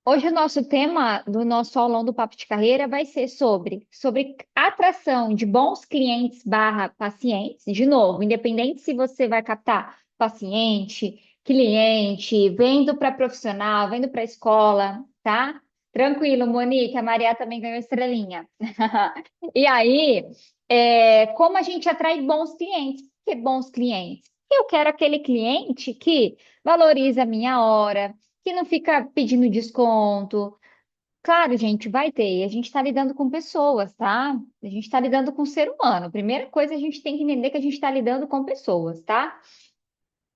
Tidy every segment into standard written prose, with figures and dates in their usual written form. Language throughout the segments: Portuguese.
Hoje o nosso tema do nosso aulão do Papo de Carreira vai ser sobre atração de bons clientes barra pacientes. De novo, independente se você vai captar paciente, cliente, vendo para profissional, vendo para escola, tá? Tranquilo, Monique, a Maria também ganhou estrelinha. E aí, como a gente atrai bons clientes? Por que bons clientes? Eu quero aquele cliente que valoriza a minha hora, que não fica pedindo desconto. Claro, gente, vai ter. A gente está lidando com pessoas, tá? A gente está lidando com ser humano. Primeira coisa, a gente tem que entender que a gente está lidando com pessoas, tá?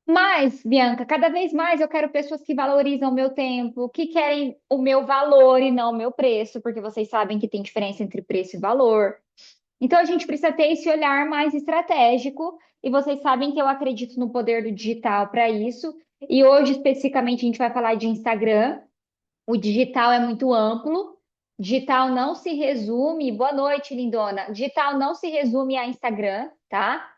Mas, Bianca, cada vez mais eu quero pessoas que valorizam o meu tempo, que querem o meu valor e não o meu preço, porque vocês sabem que tem diferença entre preço e valor. Então, a gente precisa ter esse olhar mais estratégico, e vocês sabem que eu acredito no poder do digital para isso. E hoje, especificamente, a gente vai falar de Instagram. O digital é muito amplo. Digital não se resume. Boa noite, lindona. Digital não se resume a Instagram, tá?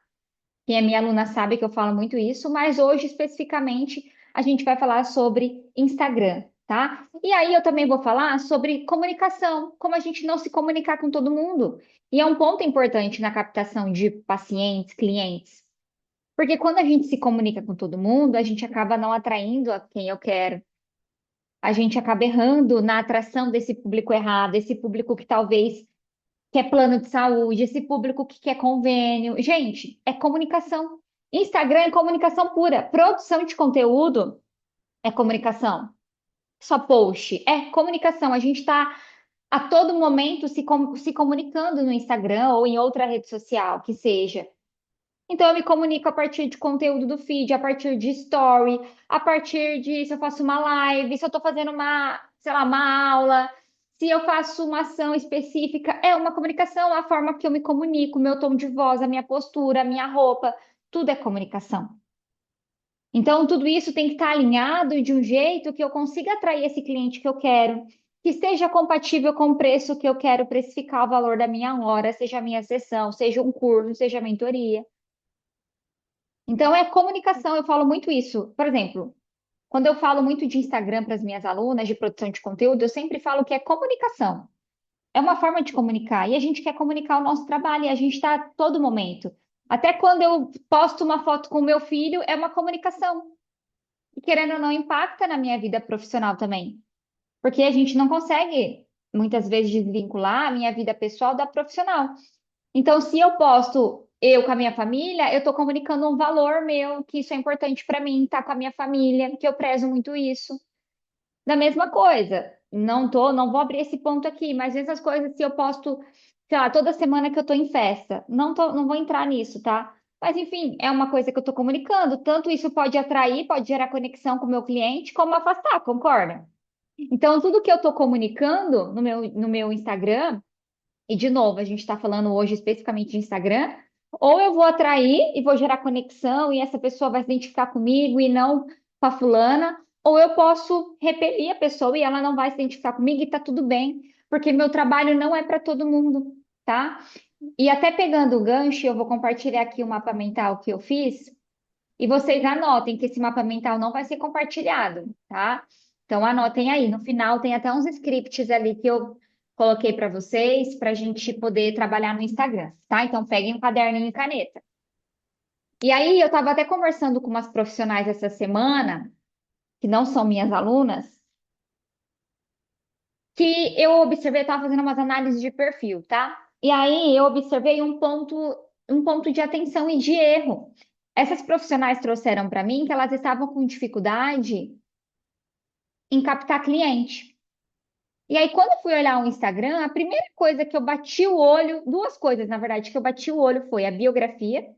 Quem é minha aluna sabe que eu falo muito isso, mas hoje especificamente a gente vai falar sobre Instagram, tá? E aí eu também vou falar sobre comunicação, como a gente não se comunicar com todo mundo. E é um ponto importante na captação de pacientes, clientes. Porque quando a gente se comunica com todo mundo, a gente acaba não atraindo a quem eu quero, a gente acaba errando na atração desse público errado, esse público que talvez quer plano de saúde, esse público que quer convênio. Gente, é comunicação. Instagram é comunicação pura. Produção de conteúdo é comunicação. Só post é comunicação. A gente está a todo momento se comunicando no Instagram ou em outra rede social que seja. Então, eu me comunico a partir de conteúdo do feed, a partir de story, a partir de se eu faço uma live, se eu estou fazendo uma, sei lá, uma aula, se eu faço uma ação específica, é uma comunicação, a forma que eu me comunico, meu tom de voz, a minha postura, a minha roupa, tudo é comunicação. Então, tudo isso tem que estar alinhado de um jeito que eu consiga atrair esse cliente que eu quero, que esteja compatível com o preço que eu quero precificar o valor da minha hora, seja a minha sessão, seja um curso, seja a mentoria. Então, é comunicação, eu falo muito isso. Por exemplo, quando eu falo muito de Instagram para as minhas alunas, de produção de conteúdo, eu sempre falo que é comunicação. É uma forma de comunicar. E a gente quer comunicar o nosso trabalho, e a gente está a todo momento. Até quando eu posto uma foto com o meu filho, é uma comunicação. E querendo ou não, impacta na minha vida profissional também. Porque a gente não consegue, muitas vezes, desvincular a minha vida pessoal da profissional. Então, se eu posto eu com a minha família, eu estou comunicando um valor meu, que isso é importante para mim, estar com a minha família, que eu prezo muito isso. Da mesma coisa, não vou abrir esse ponto aqui, mas essas coisas, se eu posto, sei lá, toda semana que eu estou em festa, não vou entrar nisso, tá? Mas enfim, é uma coisa que eu estou comunicando. Tanto isso pode atrair, pode gerar conexão com o meu cliente, como afastar, concorda? Então, tudo que eu estou comunicando no meu Instagram, e, de novo, a gente está falando hoje especificamente de Instagram, ou eu vou atrair e vou gerar conexão e essa pessoa vai se identificar comigo e não com a fulana, ou eu posso repelir a pessoa e ela não vai se identificar comigo e tá tudo bem, porque meu trabalho não é para todo mundo, tá? E até pegando o gancho, eu vou compartilhar aqui o mapa mental que eu fiz e vocês anotem que esse mapa mental não vai ser compartilhado, tá? Então anotem aí. No final tem até uns scripts ali que eu coloquei para vocês, para a gente poder trabalhar no Instagram, tá? Então peguem um caderninho e caneta. E aí eu estava até conversando com umas profissionais essa semana, que não são minhas alunas, que eu observei, estava fazendo umas análises de perfil, tá? E aí eu observei um ponto de atenção e de erro. Essas profissionais trouxeram para mim que elas estavam com dificuldade em captar cliente. E aí, quando eu fui olhar o Instagram, a primeira coisa que eu bati o olho, duas coisas, na verdade, que eu bati o olho foi a biografia,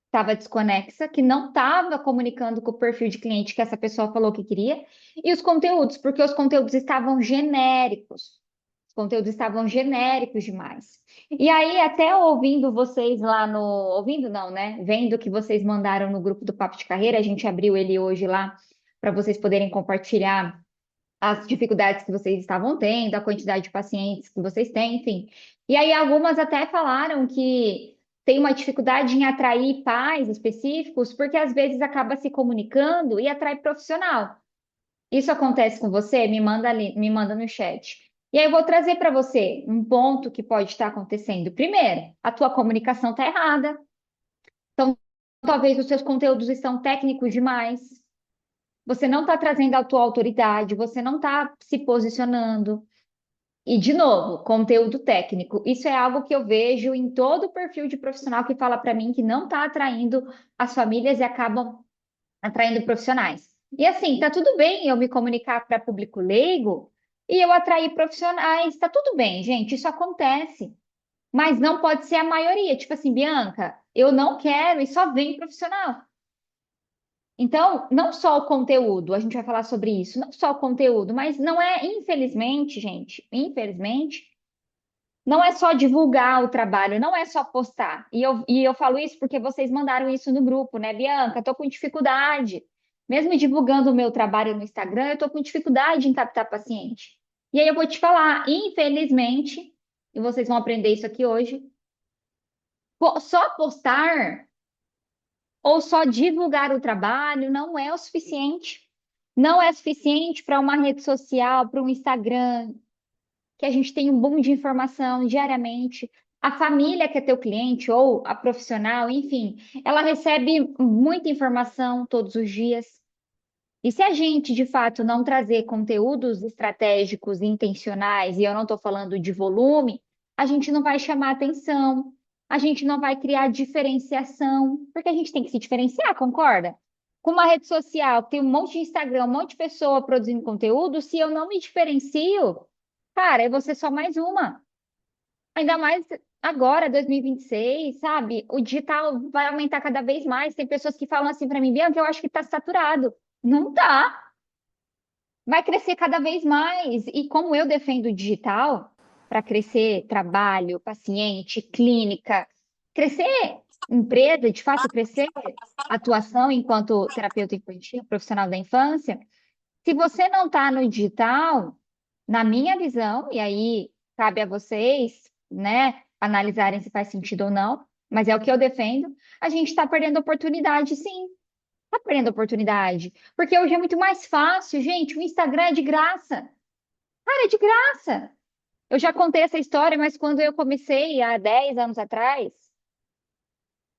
estava desconexa, que não estava comunicando com o perfil de cliente que essa pessoa falou que queria, e os conteúdos, porque os conteúdos estavam genéricos. Os conteúdos estavam genéricos demais. E aí, até ouvindo vocês lá no. Ouvindo não, né? Vendo que vocês mandaram no grupo do Papo de Carreira, a gente abriu ele hoje lá para vocês poderem compartilhar as dificuldades que vocês estavam tendo, a quantidade de pacientes que vocês têm, enfim. E aí algumas até falaram que tem uma dificuldade em atrair pais específicos, porque às vezes acaba se comunicando e atrai profissional. Isso acontece com você? Me manda ali, me manda no chat. E aí eu vou trazer para você um ponto que pode estar acontecendo. Primeiro, a tua comunicação está errada. Então, talvez os seus conteúdos estão técnicos demais. Você não está trazendo a tua autoridade, você não está se posicionando. E, de novo, conteúdo técnico. Isso é algo que eu vejo em todo o perfil de profissional que fala para mim que não está atraindo as famílias e acabam atraindo profissionais. E assim, tá tudo bem eu me comunicar para público leigo e eu atrair profissionais. Tá tudo bem, gente, isso acontece. Mas não pode ser a maioria. Tipo assim, Bianca, eu não quero e só vem profissional. Então, não só o conteúdo, a gente vai falar sobre isso, não só o conteúdo, mas não é, infelizmente, gente, infelizmente, não é só divulgar o trabalho, não é só postar. E eu falo isso porque vocês mandaram isso no grupo, né, Bianca? Tô com dificuldade. Mesmo divulgando o meu trabalho no Instagram, eu tô com dificuldade em captar paciente. E aí eu vou te falar, infelizmente, e vocês vão aprender isso aqui hoje, só postar ou só divulgar o trabalho não é o suficiente. Não é suficiente para uma rede social, para um Instagram, que a gente tem um boom de informação diariamente. A família que é teu cliente ou a profissional, enfim, ela recebe muita informação todos os dias. E se a gente, de fato, não trazer conteúdos estratégicos e intencionais, e eu não estou falando de volume, a gente não vai chamar atenção, a gente não vai criar diferenciação, porque a gente tem que se diferenciar, concorda? Com uma rede social, que tem um monte de Instagram, um monte de pessoa produzindo conteúdo, se eu não me diferencio, cara, eu vou ser só mais uma. Ainda mais agora, 2026, sabe? O digital vai aumentar cada vez mais. Tem pessoas que falam assim para mim, Bianca, eu acho que está saturado. Não tá. Vai crescer cada vez mais. E como eu defendo o digital para crescer trabalho, paciente, clínica, crescer empresa, de fato, crescer atuação enquanto terapeuta infantil, profissional da infância, se você não está no digital, na minha visão, e aí cabe a vocês, né, analisarem se faz sentido ou não, mas é o que eu defendo, a gente está perdendo oportunidade, sim. Está perdendo oportunidade. Porque hoje é muito mais fácil, gente. O Instagram é de graça. Cara, é de graça. Eu já contei essa história, mas quando eu comecei há 10 anos atrás,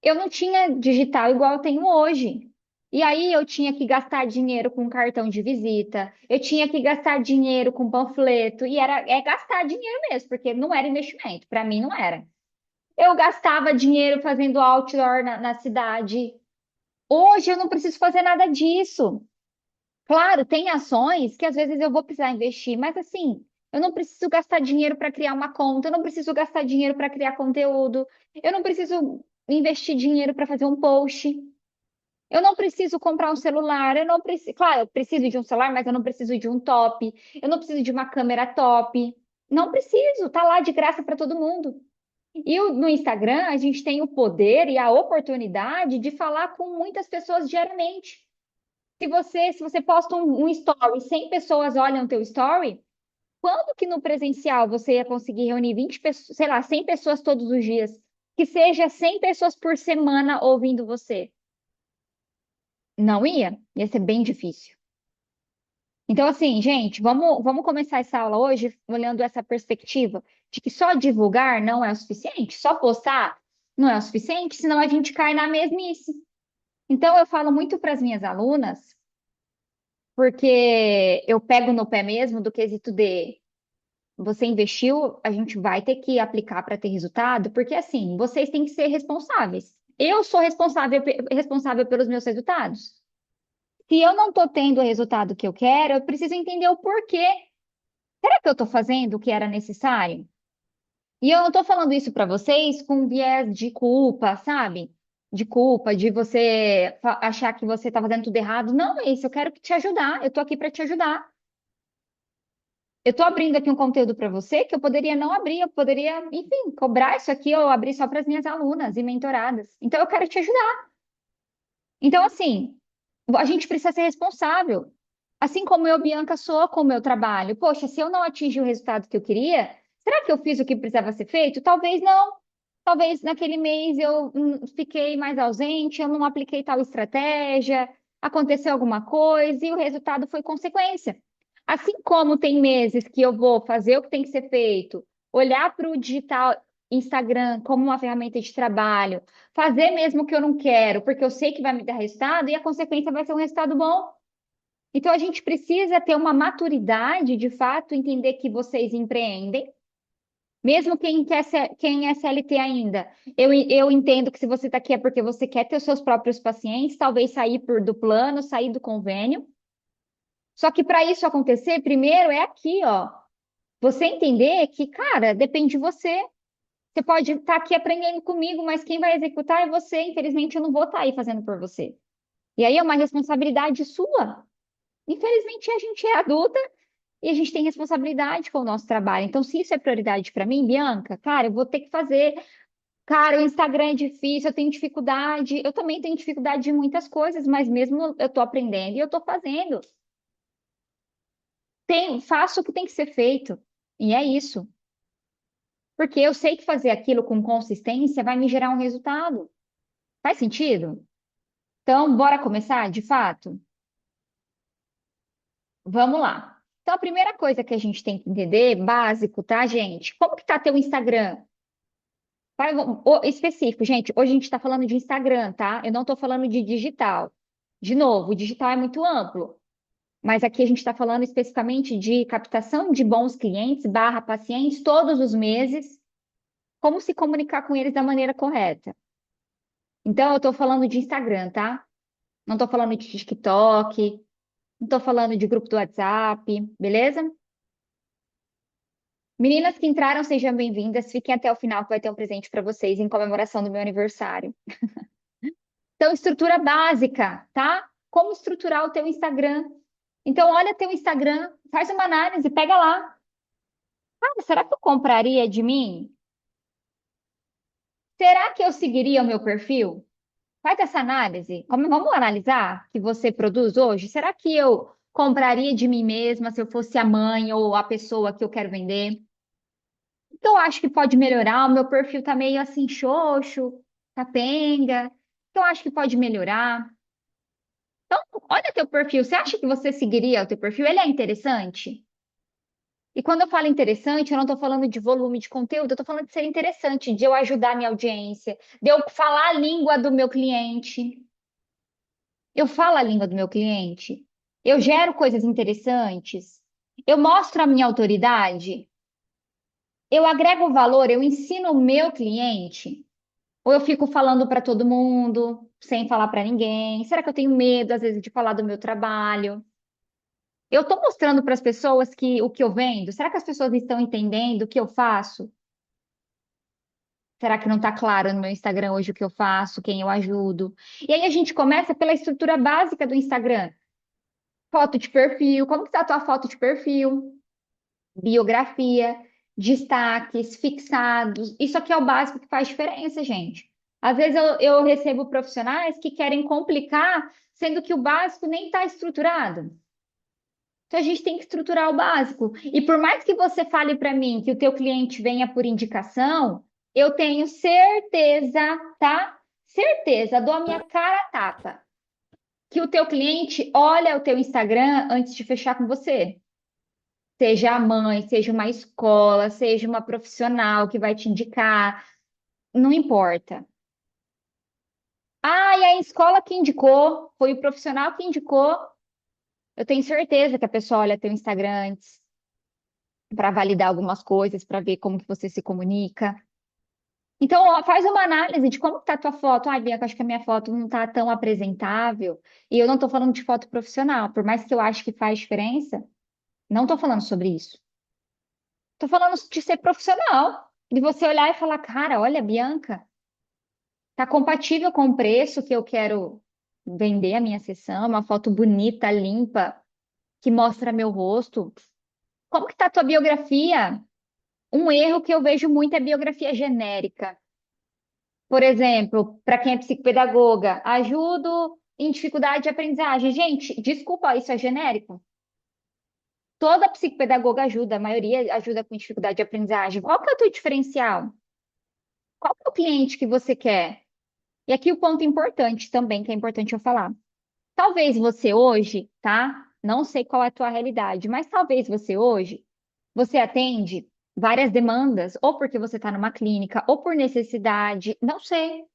eu não tinha digital igual eu tenho hoje. E aí eu tinha que gastar dinheiro com cartão de visita, eu tinha que gastar dinheiro com panfleto, e é gastar dinheiro mesmo, porque não era investimento, para mim não era. Eu gastava dinheiro fazendo outdoor na cidade. Hoje eu não preciso fazer nada disso. Claro, tem ações que às vezes eu vou precisar investir, mas assim, eu não preciso gastar dinheiro para criar uma conta, eu não preciso gastar dinheiro para criar conteúdo, eu não preciso investir dinheiro para fazer um post, eu não preciso comprar um celular, eu não preciso, claro, eu preciso de um celular, mas eu não preciso de um top, eu não preciso de uma câmera top, não preciso, tá lá de graça para todo mundo. E no Instagram, a gente tem o poder e a oportunidade de falar com muitas pessoas diariamente. Se você posta um story, 100 pessoas olham teu story, quando que no presencial você ia conseguir reunir 20 pessoas, sei lá, 100 pessoas todos os dias? Que seja 100 pessoas por semana ouvindo você. Não ia? Ia ser bem difícil. Então, assim, gente, vamos começar essa aula hoje olhando essa perspectiva de que só divulgar não é o suficiente, só postar não é o suficiente, senão a gente cai na mesmice. Então, eu falo muito para as minhas alunas, porque eu pego no pé mesmo do quesito de você investiu, a gente vai ter que aplicar para ter resultado, porque assim, vocês têm que ser responsáveis. Eu sou responsável pelos meus resultados. Se eu não estou tendo o resultado que eu quero, eu preciso entender o porquê. Será que eu estou fazendo o que era necessário? E eu não estou falando isso para vocês com viés de culpa, sabe? De culpa, de você achar que você está fazendo tudo errado. Não é isso, eu quero te ajudar, eu estou aqui para te ajudar. Eu estou abrindo aqui um conteúdo para você que eu poderia não abrir, eu poderia, enfim, cobrar isso aqui ou abrir só para as minhas alunas e mentoradas. Então, eu quero te ajudar. Então, assim, a gente precisa ser responsável. Assim como eu, Bianca, sou com o meu trabalho. Poxa, se eu não atingi o resultado que eu queria, será que eu fiz o que precisava ser feito? Talvez não. Talvez naquele mês eu fiquei mais ausente, eu não apliquei tal estratégia, aconteceu alguma coisa e o resultado foi consequência. Assim como tem meses que eu vou fazer o que tem que ser feito, olhar para o digital Instagram como uma ferramenta de trabalho, fazer mesmo o que eu não quero, porque eu sei que vai me dar resultado e a consequência vai ser um resultado bom. Então a gente precisa ter uma maturidade, de fato, entender que vocês empreendem mesmo quem é CLT ainda, eu entendo que se você está aqui é porque você quer ter os seus próprios pacientes, talvez sair do plano, sair do convênio. Só que para isso acontecer, primeiro é aqui, ó. Você entender que, cara, depende de você. Você pode estar aqui aprendendo comigo, mas quem vai executar é você. Infelizmente, eu não vou estar aí fazendo por você. E aí é uma responsabilidade sua. Infelizmente, a gente é adulta e a gente tem responsabilidade com o nosso trabalho. Então, se isso é prioridade para mim, Bianca, cara, eu vou ter que fazer. Cara, o Instagram é difícil, eu tenho dificuldade. Eu também tenho dificuldade de muitas coisas, mas mesmo eu tô aprendendo e eu tô fazendo. Faço o que tem que ser feito. E é isso. Porque eu sei que fazer aquilo com consistência vai me gerar um resultado. Faz sentido? Então, bora começar, de fato? Vamos lá. Então, a primeira coisa que a gente tem que entender, básico, tá, gente? Como que tá teu Instagram? Específico, gente. Hoje a gente está falando de Instagram, tá? Eu não estou falando de digital. De novo, o digital é muito amplo, mas aqui a gente está falando especificamente de captação de bons clientes barra pacientes todos os meses, como se comunicar com eles da maneira correta. Então, eu estou falando de Instagram, tá? Não estou falando de TikTok, não estou falando de grupo do WhatsApp, beleza? Meninas que entraram, sejam bem-vindas. Fiquem até o final que vai ter um presente para vocês em comemoração do meu aniversário. Então, estrutura básica, tá? Como estruturar o teu Instagram. Então, olha teu Instagram, faz uma análise, pega lá. Ah, será que eu compraria de mim? Será que eu seguiria o meu perfil? Faz essa análise. Vamos analisar que você produz hoje? Será que eu compraria de mim mesma se eu fosse a mãe ou a pessoa que eu quero vender? Então, eu acho que pode melhorar. O meu perfil tá meio assim, xoxo, capenga. Então, eu acho que pode melhorar. Então, olha teu perfil. Você acha que você seguiria o teu perfil? Ele é interessante? E quando eu falo interessante, eu não estou falando de volume de conteúdo, eu estou falando de ser interessante, de eu ajudar a minha audiência, de eu falar a língua do meu cliente. Eu falo a língua do meu cliente. Eu gero coisas interessantes. Eu mostro a minha autoridade. Eu agrego valor, eu ensino o meu cliente. Ou eu fico falando para todo mundo, sem falar para ninguém. Será que eu tenho medo, às vezes, de falar do meu trabalho? Eu estou mostrando para as pessoas que o que eu vendo, será que as pessoas estão entendendo o que eu faço? Será que não está claro no meu Instagram hoje o que eu faço, quem eu ajudo? E aí a gente começa pela estrutura básica do Instagram. Foto de perfil, como que está a tua foto de perfil? Biografia, destaques, fixados. Isso aqui é o básico que faz diferença, gente. Às vezes eu recebo profissionais que querem complicar, sendo que o básico nem está estruturado. Então a gente tem que estruturar o básico. E por mais que você fale para mim que o teu cliente venha por indicação, eu tenho certeza, tá? Certeza, dou a minha cara a tapa, que o teu cliente olha o teu Instagram antes de fechar com você. Seja a mãe, seja uma escola, seja uma profissional que vai te indicar, não importa. Ah, e a escola que indicou, foi o profissional que indicou. Eu tenho certeza que a pessoa olha teu Instagram antes para validar algumas coisas, para ver como que você se comunica. Então, ó, faz uma análise de como está a tua foto. Ai, Bianca, acho que a minha foto não está tão apresentável. E eu não estou falando de foto profissional, por mais que eu acho que faz diferença, não estou falando sobre isso. Estou falando de ser profissional, de você olhar e falar, cara, olha, Bianca, está compatível com o preço que eu quero vender a minha sessão, uma foto bonita, limpa, que mostra meu rosto. Como que está a tua biografia? Um erro que eu vejo muito é biografia genérica. Por exemplo, para quem é psicopedagoga, ajudo em dificuldade de aprendizagem. Gente, desculpa, isso é genérico? Toda psicopedagoga ajuda, a maioria ajuda com dificuldade de aprendizagem. Qual que é o teu diferencial? Qual que é o cliente que você quer? E aqui o ponto importante também, que é importante eu falar. Talvez você hoje, tá? Não sei qual é a tua realidade, mas talvez você hoje, você atende várias demandas, ou porque você está numa clínica, ou por necessidade, não sei.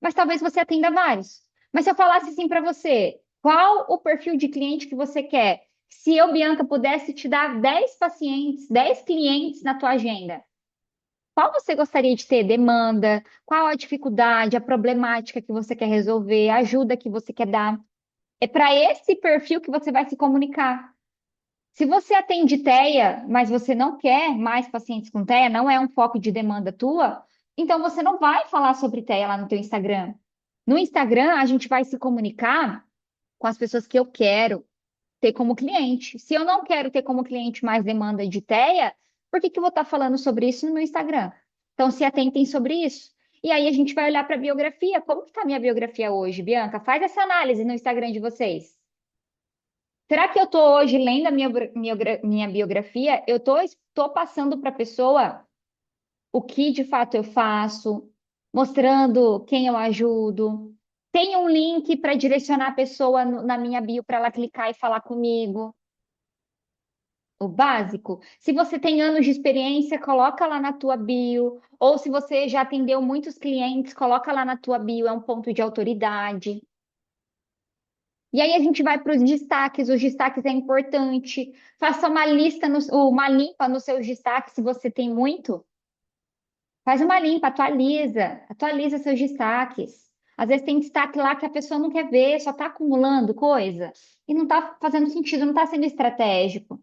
Mas talvez você atenda vários. Mas se eu falasse assim para você, qual o perfil de cliente que você quer? Se eu, Bianca, pudesse te dar 10 pacientes, 10 clientes na tua agenda, qual você gostaria de ter? Demanda? Qual a dificuldade, a problemática que você quer resolver, a ajuda que você quer dar? É para esse perfil que você vai se comunicar. Se você atende TEA, mas você não quer mais pacientes com TEA, não é um foco de demanda tua, então você não vai falar sobre TEA lá no teu Instagram. No Instagram, a gente vai se comunicar com as pessoas que eu quero ter como cliente. Se eu não quero ter como cliente mais demanda de TEA, por que que eu vou estar falando sobre isso no meu Instagram? Então, se atentem sobre isso. E aí a gente vai olhar para a biografia. Como que está a minha biografia hoje, Bianca? Faz essa análise no Instagram de vocês. Será que eu estou hoje lendo a minha biografia? Eu estou passando para a pessoa o que de fato eu faço, mostrando quem eu ajudo. Tem um link para direcionar a pessoa na minha bio para ela clicar e falar comigo. O básico. Se você tem anos de experiência, coloca lá na tua bio. Ou se você já atendeu muitos clientes, coloca lá na tua bio, é um ponto de autoridade. E aí a gente vai para os destaques é importante. Faça uma lista, uma limpa nos seus destaques, se você tem muito. Faz uma limpa, atualiza seus destaques. Às vezes tem destaque lá que a pessoa não quer ver, só está acumulando coisa. E não está fazendo sentido, não está sendo estratégico.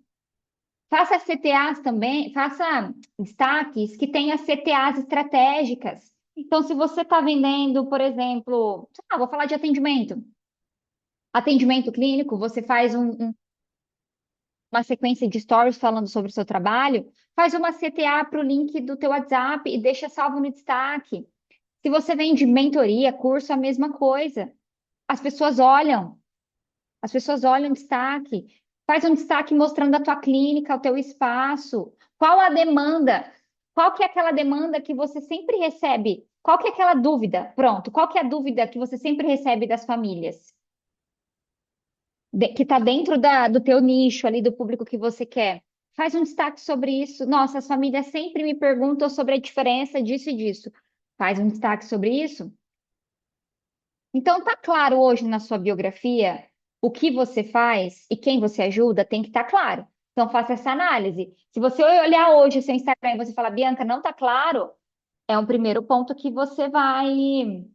Faça CTAs também, faça destaques que tenha CTAs estratégicas. Então, se você está vendendo, por exemplo, sei lá, vou falar de atendimento. Atendimento clínico, você faz uma sequência de stories falando sobre o seu trabalho, faz uma CTA para o link do teu WhatsApp e deixa salvo no destaque. Se você vende mentoria, curso, a mesma coisa. As pessoas olham, as pessoas olham o destaque. Faz um destaque mostrando a tua clínica, o teu espaço. Qual a demanda? Qual que é aquela demanda que você sempre recebe? Qual que é aquela dúvida? Pronto, qual que é a dúvida que você sempre recebe das famílias? Que está dentro do teu nicho ali, do público que você quer. Faz um destaque sobre isso. Nossa, as famílias sempre me perguntam sobre a diferença disso e disso. Faz um destaque sobre isso. Então, tá claro hoje na sua biografia o que você faz e quem você ajuda, tem que estar claro. Então, faça essa análise. Se você olhar hoje o seu Instagram e você falar, Bianca, não tá claro, é um primeiro ponto que você vai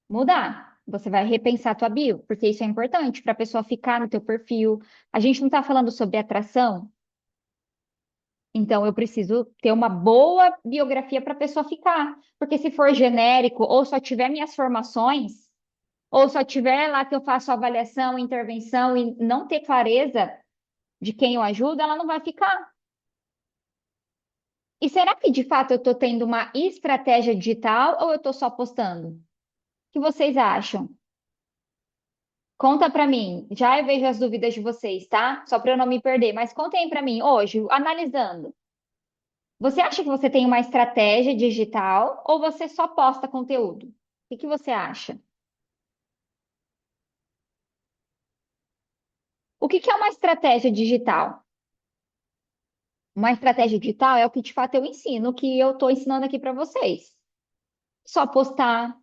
mudar. Você vai repensar a tua bio, porque isso é importante para a pessoa ficar no teu perfil. A gente não está falando sobre atração, então eu preciso ter uma boa biografia para a pessoa ficar. Porque se for genérico ou só tiver minhas formações, ou só tiver lá que eu faço avaliação, intervenção e não ter clareza de quem eu ajudo, ela não vai ficar. E será que de fato eu estou tendo uma estratégia digital ou eu estou só postando? O que vocês acham? Conta pra mim. Já eu vejo as dúvidas de vocês, tá? Só para eu não me perder. Mas contem pra mim hoje, analisando. Você acha que você tem uma estratégia digital ou você só posta conteúdo? O que que você acha? O que que é uma estratégia digital? Uma estratégia digital é o que de fato eu ensino, o que eu estou ensinando aqui para vocês. Só postar,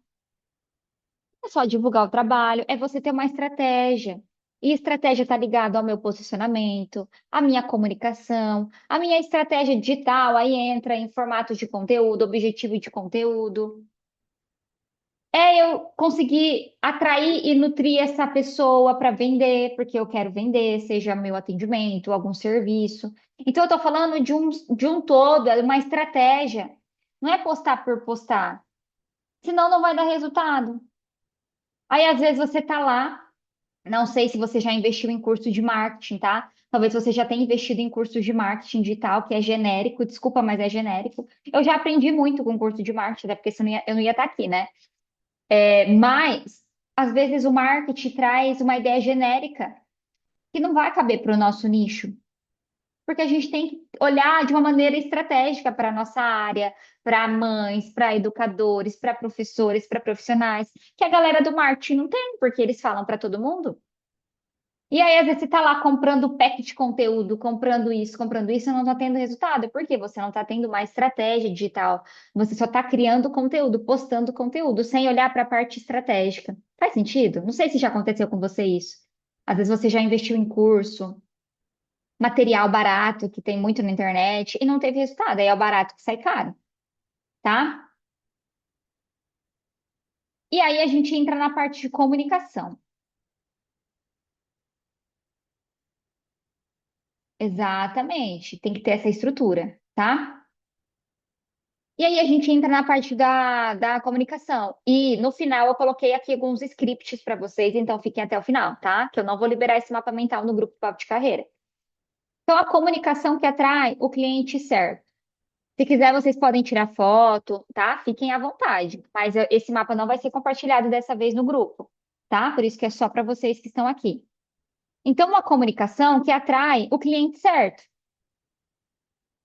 é só divulgar o trabalho, é você ter uma estratégia. E estratégia está ligada ao meu posicionamento, à minha comunicação, à minha estratégia digital, aí entra em formatos de conteúdo, objetivo de conteúdo. É eu conseguir atrair e nutrir essa pessoa para vender, porque eu quero vender, seja meu atendimento, algum serviço. Então, eu estou falando de um todo, é uma estratégia. Não é postar por postar, senão não vai dar resultado. Aí, às vezes, você está lá, não sei se você já investiu em curso de marketing, tá? Talvez você já tenha investido em cursos de marketing digital, que é genérico, desculpa, mas é genérico. Eu já aprendi muito com curso de marketing, até porque senão eu não ia estar aqui, né? Mas, às vezes, o marketing traz uma ideia genérica que não vai caber para o nosso nicho. Porque a gente tem que olhar de uma maneira estratégica para a nossa área, para mães, para educadores, para professores, para profissionais, que a galera do marketing não tem, porque eles falam para todo mundo. E aí, às vezes, você está lá comprando pack de conteúdo, comprando isso, e não está tendo resultado. Por quê? Você não está tendo uma estratégia digital. Você só está criando conteúdo, postando conteúdo, sem olhar para a parte estratégica. Faz sentido? Não sei se já aconteceu com você isso. Às vezes você já investiu em curso, material barato, que tem muito na internet, e não teve resultado. Aí é o barato que sai caro, tá? E aí a gente entra na parte de comunicação. Exatamente. Tem que ter essa estrutura, tá? E aí a gente entra na parte da comunicação. E no final eu coloquei aqui alguns scripts para vocês, então fiquem até o final, tá? Que eu não vou liberar esse mapa mental no grupo Papo de Carreira. Então, a comunicação que atrai o cliente certo. Se quiser, vocês podem tirar foto, tá? Fiquem à vontade. Mas esse mapa não vai ser compartilhado dessa vez no grupo, tá? Por isso que é só para vocês que estão aqui. Então, uma comunicação que atrai o cliente certo.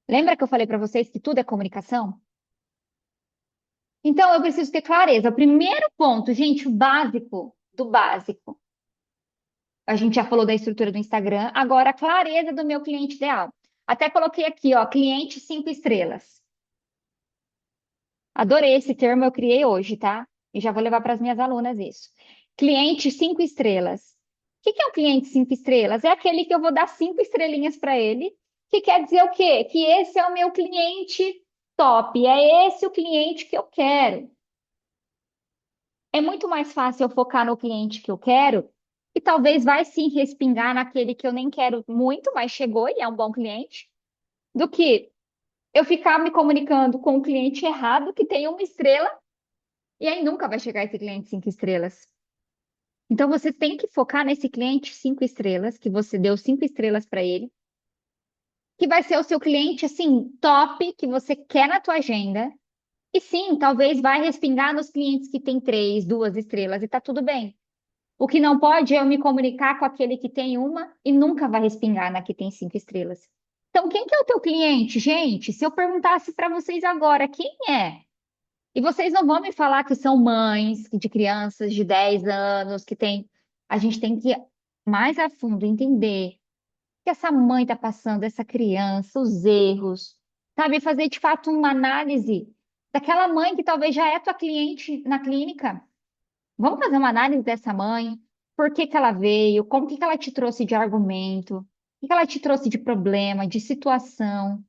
Lembra que eu falei para vocês que tudo é comunicação? Então, eu preciso ter clareza. O primeiro ponto, gente, o básico do básico. A gente já falou da estrutura do Instagram, agora a clareza do meu cliente ideal. Até coloquei aqui, ó, cliente 5 estrelas. Adorei esse termo, eu criei hoje, tá? E já vou levar para as minhas alunas isso. Cliente 5 estrelas. O que que é um cliente 5 estrelas? É aquele que eu vou dar 5 estrelinhas para ele, que quer dizer o quê? Que esse é o meu cliente top, é esse o cliente que eu quero. É muito mais fácil eu focar no cliente que eu quero, e talvez vai sim respingar naquele que eu nem quero muito, mas chegou e é um bom cliente, do que eu ficar me comunicando com um cliente errado que tem 1 estrela e aí nunca vai chegar esse cliente 5 estrelas. Então você tem que focar nesse cliente 5 estrelas, que você deu 5 estrelas para ele, que vai ser o seu cliente assim top que você quer na tua agenda. E sim, talvez vai respingar nos clientes que tem 3, 2 estrelas e tá tudo bem. O que não pode é eu me comunicar com aquele que tem uma e nunca vai respingar na que tem 5 estrelas. Então, quem que é o teu cliente, gente? Se eu perguntasse para vocês agora, quem é? E vocês não vão me falar que são mães de crianças de 10 anos que tem. A gente tem que ir mais a fundo entender o que essa mãe está passando, essa criança, os erros, sabe? Fazer de fato uma análise daquela mãe que talvez já é tua cliente na clínica. Vamos fazer uma análise dessa mãe, por que que ela veio, como que ela te trouxe de argumento, o que que ela te trouxe de problema, de situação.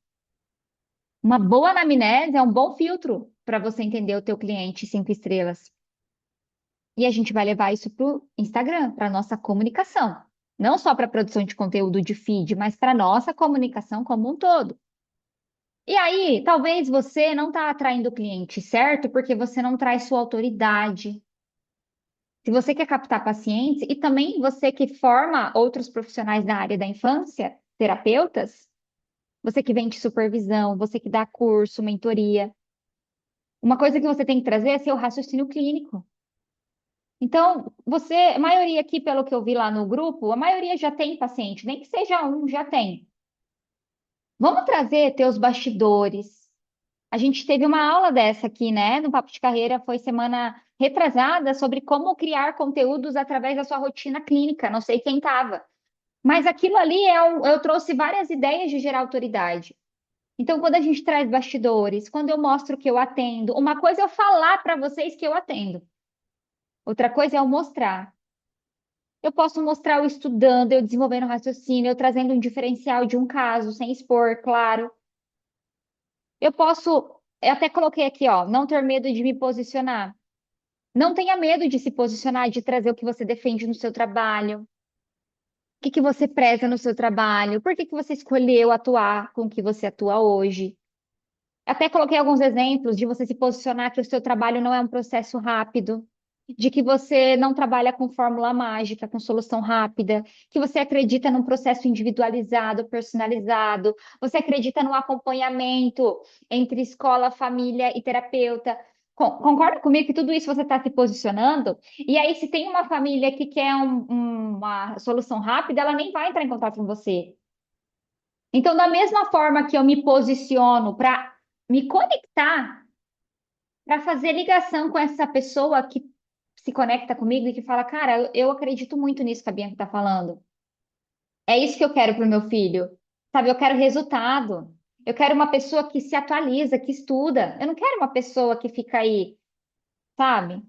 Uma boa anamnese é um bom filtro para você entender o teu cliente 5 estrelas. E a gente vai levar isso para o Instagram, para nossa comunicação. Não só para produção de conteúdo de feed, mas para nossa comunicação como um todo. E aí, talvez você não está atraindo o cliente certo porque você não traz sua autoridade. Se você quer captar pacientes e também você que forma outros profissionais da área da infância, terapeutas, você que vende supervisão, você que dá curso, mentoria, uma coisa que você tem que trazer é seu raciocínio clínico. Então, você, a maioria aqui, pelo que eu vi lá no grupo, a maioria já tem paciente, nem que seja um, já tem. Vamos trazer teus bastidores. A gente teve uma aula dessa aqui, né, no Papo de Carreira, foi semana retrasada, sobre como criar conteúdos através da sua rotina clínica. Não sei quem estava. Mas aquilo ali eu trouxe várias ideias de gerar autoridade. Então, quando a gente traz bastidores, quando eu mostro que eu atendo, uma coisa é eu falar para vocês que eu atendo, outra coisa é eu mostrar. Eu posso mostrar eu estudando, eu desenvolvendo raciocínio, eu trazendo um diferencial de um caso, sem expor, claro. Eu posso, eu até coloquei aqui, ó, não ter medo de me posicionar. Não tenha medo de se posicionar, de trazer o que você defende no seu trabalho. O que que você preza no seu trabalho? Por que que você escolheu atuar com o que você atua hoje? Até coloquei alguns exemplos de você se posicionar que o seu trabalho não é um processo rápido, de que você não trabalha com fórmula mágica, com solução rápida, que você acredita num processo individualizado, personalizado, você acredita no acompanhamento entre escola, família e terapeuta. Concorda comigo que tudo isso você está se posicionando? E aí, se tem uma família que quer uma solução rápida, ela nem vai entrar em contato com você. Então, da mesma forma que eu me posiciono para me conectar, para fazer ligação com essa pessoa que se conecta comigo e que fala, cara, eu acredito muito nisso que a Bianca está falando. É isso que eu quero para o meu filho. Sabe, eu quero resultado. Eu quero uma pessoa que se atualiza, que estuda. Eu não quero uma pessoa que fica aí, sabe,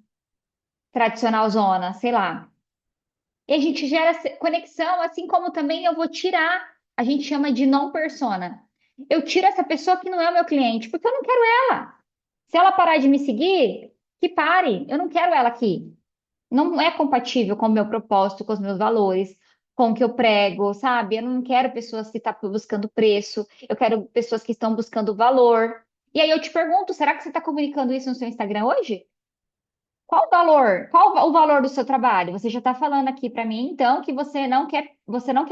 tradicional zona, sei lá. E a gente gera conexão, assim como também eu vou tirar, a gente chama de não persona. Eu tiro essa pessoa que não é o meu cliente, porque eu não quero ela. Se ela parar de me seguir, que pare. Eu não quero ela aqui. Não é compatível com o meu propósito, com os meus valores, com o que eu prego, sabe? Eu não quero pessoas que estão buscando preço, eu quero pessoas que estão buscando valor. E aí eu te pergunto, será que você está comunicando isso no seu Instagram hoje? Qual o valor? Qual o valor do seu trabalho? Você já está falando aqui para mim, então, que você não quer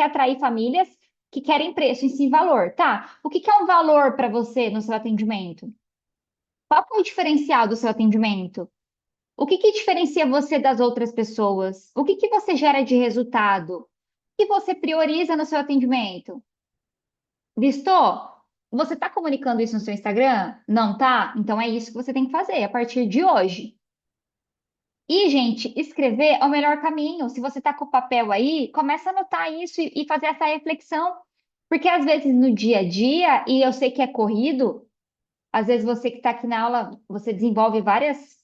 atrair famílias que querem preço e sim valor. Tá. O que que é um valor para você no seu atendimento? Qual que é o diferencial do seu atendimento? O que que diferencia você das outras pessoas? O que que você gera de resultado? O que você prioriza no seu atendimento? Listou? Você está comunicando isso no seu Instagram? Não tá? Então é isso que você tem que fazer a partir de hoje. E, gente, escrever é o melhor caminho. Se você está com o papel aí, começa a anotar isso e fazer essa reflexão. Porque às vezes no dia a dia, e eu sei que é corrido, às vezes você que está aqui na aula, você desenvolve várias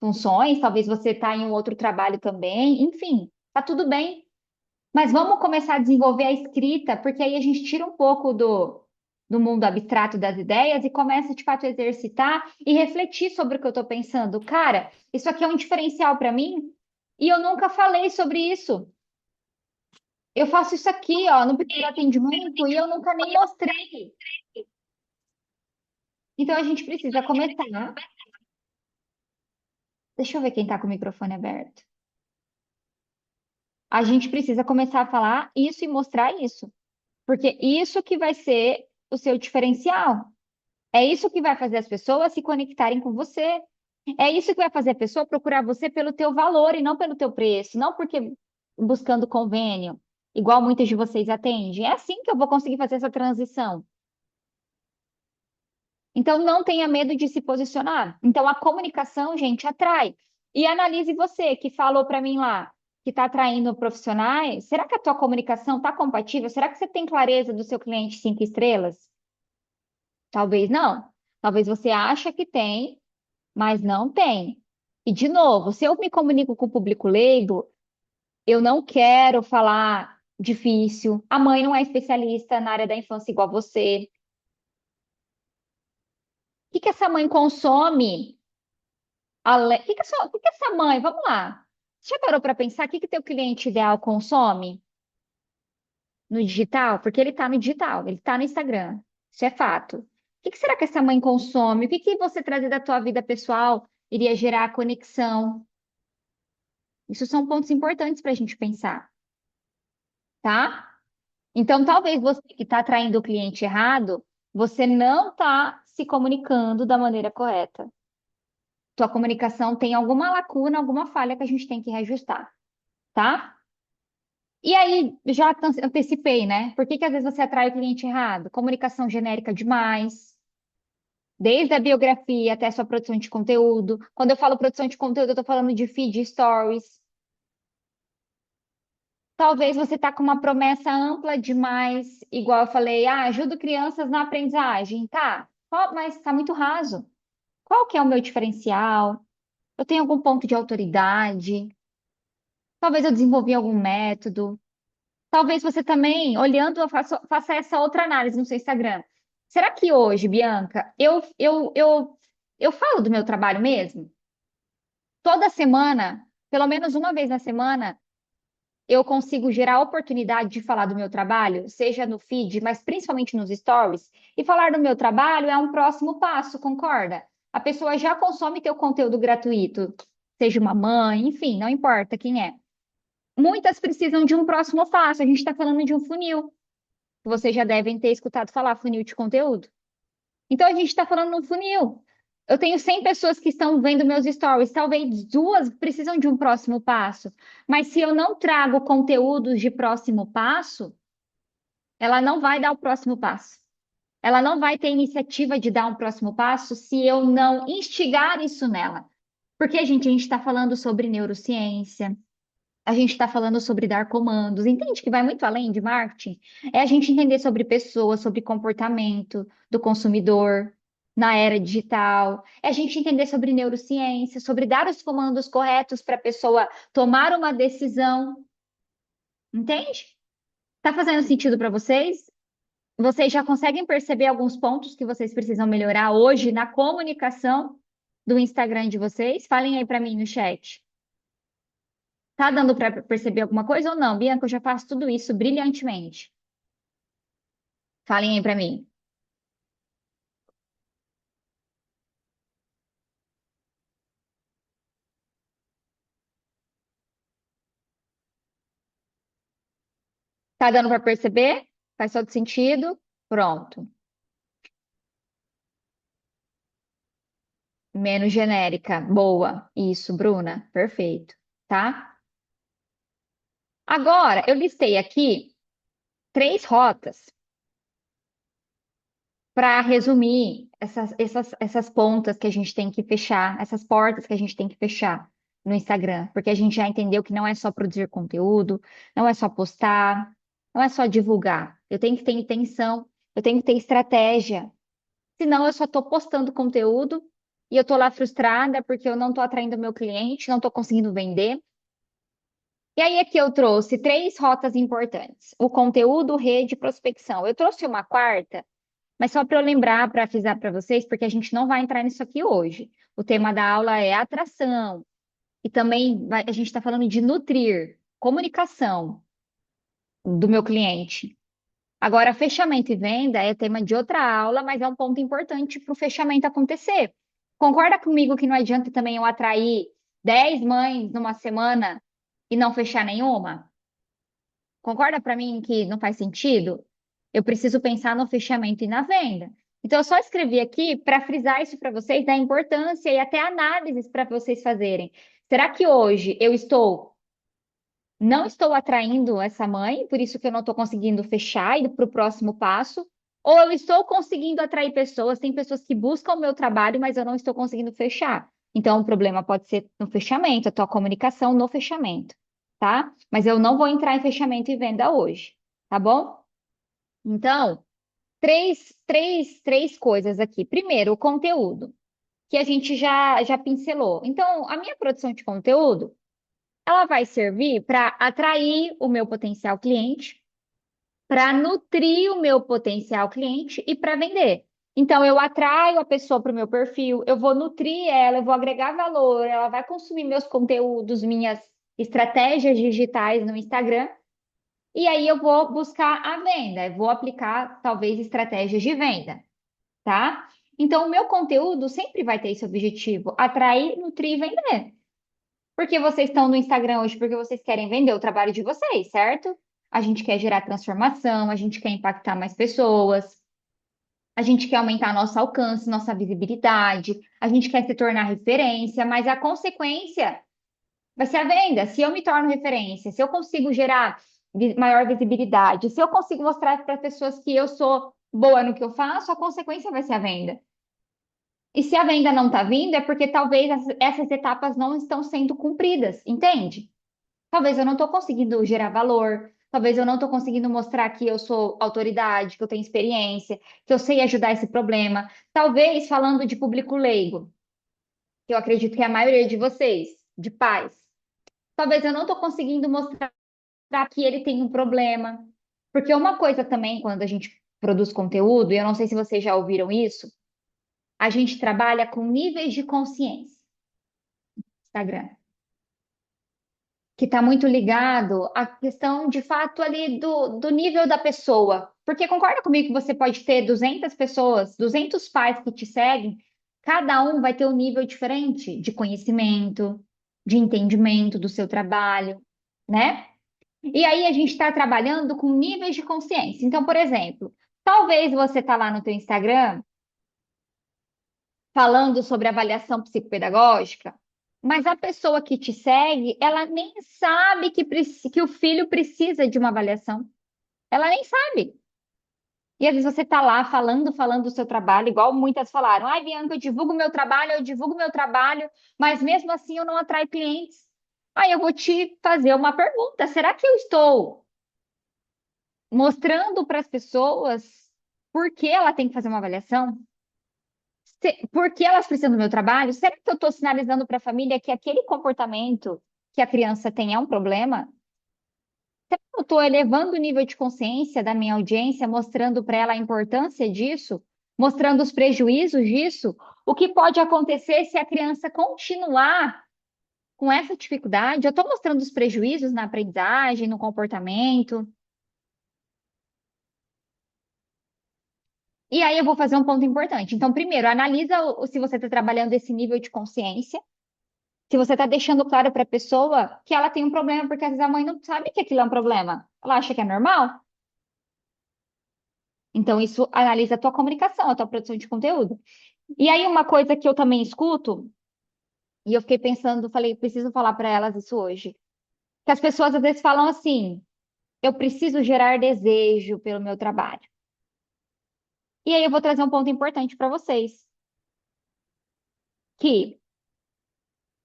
funções, talvez você está em um outro trabalho também, enfim, tá tudo bem. Mas vamos começar a desenvolver a escrita, porque aí a gente tira um pouco do mundo abstrato das ideias e começa, de fato, a exercitar e refletir sobre o que eu estou pensando. Cara, isso aqui é um diferencial para mim e eu nunca falei sobre isso. Eu faço isso aqui, ó, no primeiro atendimento e eu nunca nem mostrei. Então a gente precisa começar. Deixa eu ver quem está com o microfone aberto. A gente precisa começar a falar isso e mostrar isso. Porque isso que vai ser o seu diferencial. É isso que vai fazer as pessoas se conectarem com você. É isso que vai fazer a pessoa procurar você pelo teu valor e não pelo teu preço, não porque buscando convênio, igual muitos de vocês atendem. É assim que eu vou conseguir fazer essa transição. Então não tenha medo de se posicionar. Então a comunicação, gente, atrai. E analise você que falou para mim lá que está atraindo profissionais. Será que a tua comunicação está compatível? Será que você tem clareza do seu cliente 5 estrelas? Talvez não. Talvez você acha que tem, mas não tem. E, de novo, se eu me comunico com o público leigo, eu não quero falar difícil. A mãe não é especialista na área da infância igual você. O que que essa mãe consome? O que que o que que essa mãe, vamos lá. Você já parou para pensar o que que teu cliente ideal consome no digital? Porque ele está no digital, ele está no Instagram. Isso é fato. O que que será que essa mãe consome? O que que você trazer da tua vida pessoal iria gerar conexão? Isso são pontos importantes para a gente pensar, tá? Então, talvez você que está atraindo o cliente errado, você não está se comunicando da maneira correta. Tua comunicação tem alguma lacuna, alguma falha que a gente tem que reajustar, tá? E aí, já antecipei, né? Por que que às vezes você atrai o cliente errado? Comunicação genérica demais, desde a biografia até a sua produção de conteúdo. Quando eu falo produção de conteúdo, eu estou falando de feed, stories. Talvez você está com uma promessa ampla demais, igual eu falei, ajudo crianças na aprendizagem, tá? Mas está muito raso. Qual que é o meu diferencial? Eu tenho algum ponto de autoridade? Talvez eu desenvolvi algum método. Talvez você também, olhando, faça essa outra análise no seu Instagram. Será que hoje, Bianca, eu falo do meu trabalho mesmo? Toda semana, pelo menos uma vez na semana, eu consigo gerar oportunidade de falar do meu trabalho, seja no feed, mas principalmente nos stories. E falar do meu trabalho é um próximo passo, concorda? A pessoa já consome teu conteúdo gratuito, seja uma mãe, enfim, não importa quem é. Muitas precisam de um próximo passo. A gente está falando de um funil. Vocês já devem ter escutado falar funil de conteúdo. Então, a gente está falando de um funil. Eu tenho 100 pessoas que estão vendo meus stories, talvez duas precisam de um próximo passo. Mas se eu não trago conteúdos de próximo passo, ela não vai dar o próximo passo. Ela não vai ter iniciativa de dar um próximo passo se eu não instigar isso nela. Porque, gente, a gente está falando sobre neurociência, a gente está falando sobre dar comandos, entende que vai muito além de marketing? É a gente entender sobre pessoas, sobre comportamento do consumidor na era digital, é a gente entender sobre neurociência, sobre dar os comandos corretos para a pessoa tomar uma decisão, entende? Tá fazendo sentido para vocês? Vocês já conseguem perceber alguns pontos que vocês precisam melhorar hoje na comunicação do Instagram de vocês? Falem aí para mim no chat. Tá dando para perceber alguma coisa ou não? Bianca, eu já faço tudo isso brilhantemente. Falem aí para mim. Tá dando para perceber? Faz todo sentido? Pronto. Menos genérica. Boa. Isso, Bruna. Perfeito. Tá? Agora, eu listei aqui 3 rotas para resumir essas pontas que a gente tem que fechar, essas portas que a gente tem que fechar no Instagram, porque a gente já entendeu que não é só produzir conteúdo, não é só postar, não é só divulgar. Eu tenho que ter intenção, eu tenho que ter estratégia. Senão eu só estou postando conteúdo e eu estou lá frustrada porque eu não estou atraindo meu cliente, não estou conseguindo vender. E aí aqui eu trouxe 3 rotas importantes: o conteúdo, rede e prospecção. Eu trouxe uma quarta, mas só para eu lembrar, para avisar para vocês, porque a gente não vai entrar nisso aqui hoje. O tema da aula é atração. E também a gente está falando de nutrir, comunicação do meu cliente. Agora, fechamento e venda é tema de outra aula, mas é um ponto importante para o fechamento acontecer. Concorda comigo que não adianta também eu atrair 10 mães numa semana e não fechar nenhuma? Concorda para mim que não faz sentido? Eu preciso pensar no fechamento e na venda. Então, eu só escrevi aqui para frisar isso para vocês, da importância e até análises para vocês fazerem. Será que hoje eu não estou atraindo essa mãe, por isso que eu não estou conseguindo fechar e ir para o próximo passo? Ou eu estou conseguindo atrair pessoas, tem pessoas que buscam o meu trabalho, mas eu não estou conseguindo fechar. Então, o problema pode ser no fechamento, a tua comunicação no fechamento, tá? Mas eu não vou entrar em fechamento e venda hoje, tá bom? Então, três coisas aqui. Primeiro, o conteúdo, que a gente já pincelou. Então, a minha produção de conteúdo, ela vai servir para atrair o meu potencial cliente, para nutrir o meu potencial cliente e para vender. Então, eu atraio a pessoa para o meu perfil, eu vou nutrir ela, eu vou agregar valor, ela vai consumir meus conteúdos, minhas estratégias digitais no Instagram, e aí eu vou buscar a venda, eu vou aplicar talvez estratégias de venda, tá? Então, o meu conteúdo sempre vai ter esse objetivo: atrair, nutrir e vender. Porque vocês estão no Instagram hoje porque vocês querem vender o trabalho de vocês, certo? A gente quer gerar transformação, a gente quer impactar mais pessoas, a gente quer aumentar nosso alcance, nossa visibilidade, a gente quer se tornar referência, mas a consequência vai ser a venda. Se eu me torno referência, se eu consigo gerar maior visibilidade, se eu consigo mostrar para as pessoas que eu sou boa no que eu faço, a consequência vai ser a venda. E se a venda não está vindo, é porque talvez essas etapas não estão sendo cumpridas, entende? Talvez eu não estou conseguindo gerar valor, talvez eu não estou conseguindo mostrar que eu sou autoridade, que eu tenho experiência, que eu sei ajudar esse problema. Talvez, falando de público leigo, que eu acredito que é a maioria de vocês, de pais, talvez eu não estou conseguindo mostrar que ele tem um problema. Porque uma coisa também, quando a gente produz conteúdo, e eu não sei se vocês já ouviram isso, a gente trabalha com níveis de consciência, Instagram, que está muito ligado à questão, de fato, ali do nível da pessoa. Porque concorda comigo que você pode ter 200 pessoas, 200 pais que te seguem, cada um vai ter um nível diferente de conhecimento, de entendimento do seu trabalho, né? E aí a gente está trabalhando com níveis de consciência. Então, por exemplo, talvez você está lá no teu Instagram falando sobre avaliação psicopedagógica, mas a pessoa que te segue, ela nem sabe que o filho precisa de uma avaliação. Ela nem sabe. E às vezes você tá lá falando, falando do seu trabalho, igual muitas falaram. Ai, Bianca, eu divulgo meu trabalho, mas mesmo assim eu não atraio clientes. Aí eu vou te fazer uma pergunta: será que eu estou mostrando para as pessoas por que ela tem que fazer uma avaliação? Por que elas precisam do meu trabalho? Será que eu estou sinalizando para a família que aquele comportamento que a criança tem é um problema? Será que eu estou elevando o nível de consciência da minha audiência, mostrando para ela a importância disso, mostrando os prejuízos disso? O que pode acontecer se a criança continuar com essa dificuldade? Eu estou mostrando os prejuízos na aprendizagem, no comportamento. E aí eu vou fazer um ponto importante. Então, primeiro, analisa se você está trabalhando esse nível de consciência, se você está deixando claro para a pessoa que ela tem um problema, porque às vezes a mãe não sabe que aquilo é um problema. Ela acha que é normal. Então, isso analisa a tua comunicação, a tua produção de conteúdo. E aí, uma coisa que eu também escuto, e eu fiquei pensando, falei, preciso falar para elas isso hoje, que as pessoas às vezes falam assim: eu preciso gerar desejo pelo meu trabalho. E aí eu vou trazer um ponto importante para vocês, que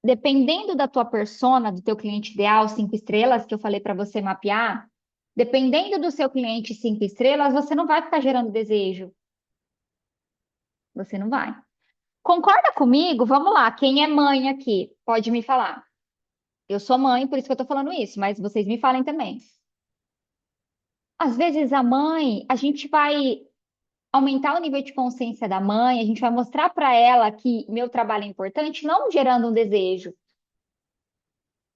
dependendo da tua persona, do teu cliente ideal, 5 estrelas, que eu falei para você mapear, dependendo do seu cliente 5 estrelas, você não vai ficar gerando desejo. Você não vai. Concorda comigo? Vamos lá. Quem é mãe aqui? Pode me falar. Eu sou mãe, por isso que eu tô falando isso, mas vocês me falem também. Às vezes a mãe, a gente vai aumentar o nível de consciência da mãe, a gente vai mostrar para ela que meu trabalho é importante, não gerando um desejo.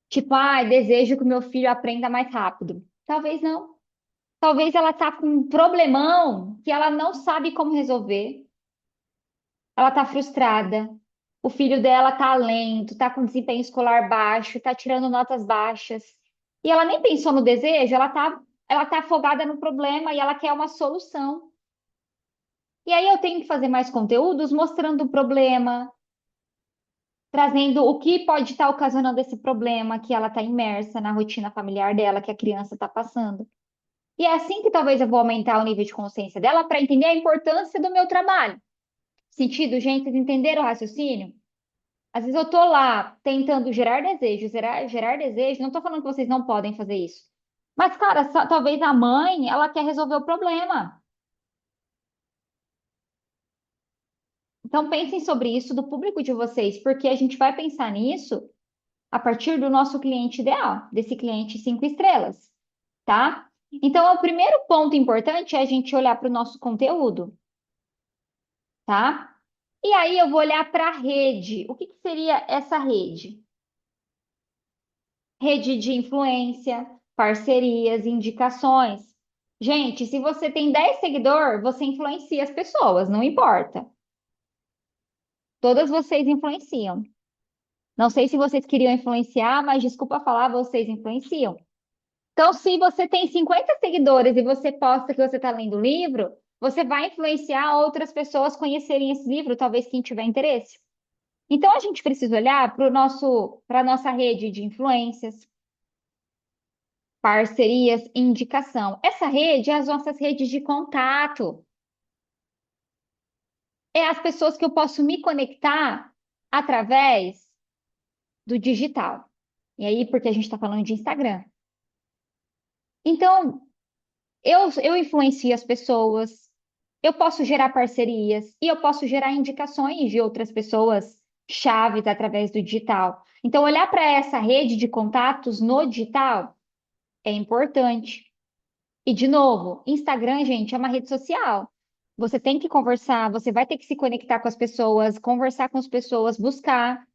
Tipo, desejo que o meu filho aprenda mais rápido. Talvez não. Talvez ela tá com um problemão que ela não sabe como resolver. Ela tá frustrada. O filho dela tá lento, tá com desempenho escolar baixo, tá tirando notas baixas. E ela nem pensou no desejo, ela tá afogada no problema e ela quer uma solução. E aí eu tenho que fazer mais conteúdos mostrando o problema, trazendo o que pode estar ocasionando esse problema que ela está imersa na rotina familiar dela, que a criança está passando. E é assim que talvez eu vou aumentar o nível de consciência dela para entender a importância do meu trabalho. Sentido, gente, vocês entenderam o raciocínio? Às vezes eu tô lá tentando gerar desejo, gerar desejo, não tô falando que vocês não podem fazer isso. Mas, cara, talvez a mãe, ela quer resolver o problema. Então, pensem sobre isso do público de vocês, porque a gente vai pensar nisso a partir do nosso cliente ideal, desse cliente 5 estrelas, tá? Então, o primeiro ponto importante é a gente olhar para o nosso conteúdo, tá? E aí eu vou olhar para a rede. O que que seria essa rede? Rede de influência, parcerias, indicações. Gente, se você tem 10 seguidores, você influencia as pessoas, não importa. Todas vocês influenciam. Não sei se vocês queriam influenciar, mas desculpa falar, vocês influenciam. Então, se você tem 50 seguidores e você posta que você está lendo o livro, você vai influenciar outras pessoas conhecerem esse livro, talvez quem tiver interesse. Então, a gente precisa olhar para a nossa rede de influências, parcerias, indicação. Essa rede é as nossas redes de contato. É as pessoas que eu posso me conectar através do digital. E aí, porque a gente está falando de Instagram. Então, eu influencio as pessoas, eu posso gerar parcerias e eu posso gerar indicações de outras pessoas chaves através do digital. Então, olhar para essa rede de contatos no digital é importante. E, de novo, Instagram, gente, é uma rede social. Você tem que conversar, você vai ter que se conectar com as pessoas, conversar com as pessoas, buscar,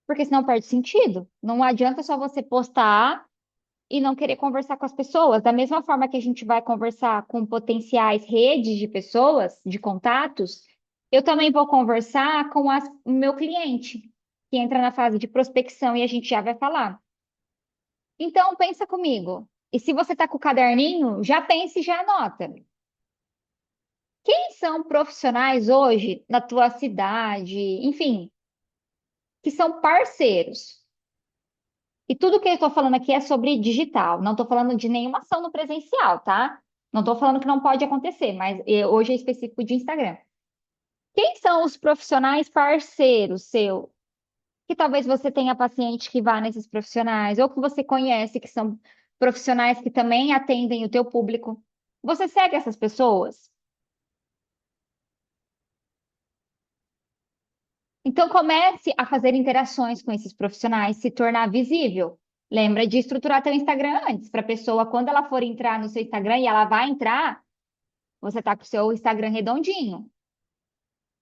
porque senão perde sentido. Não adianta só você postar e não querer conversar com as pessoas. Da mesma forma que a gente vai conversar com potenciais redes de pessoas, de contatos, eu também vou conversar com o meu cliente, que entra na fase de prospecção e a gente já vai falar. Então, pensa comigo. E se você está com o caderninho, já pense e já anota. Quem são profissionais hoje na tua cidade, enfim, que são parceiros? E tudo que eu estou falando aqui é sobre digital, não estou falando de nenhuma ação no presencial, tá? Não estou falando que não pode acontecer, mas hoje é específico de Instagram. Quem são os profissionais parceiros seu? Que talvez você tenha paciente que vá nesses profissionais, ou que você conhece que são profissionais que também atendem o teu público. Você segue essas pessoas? Então comece a fazer interações com esses profissionais, se tornar visível. Lembra de estruturar teu Instagram antes, para a pessoa, quando ela for entrar no seu Instagram, e ela vai entrar, você tá com o seu Instagram redondinho.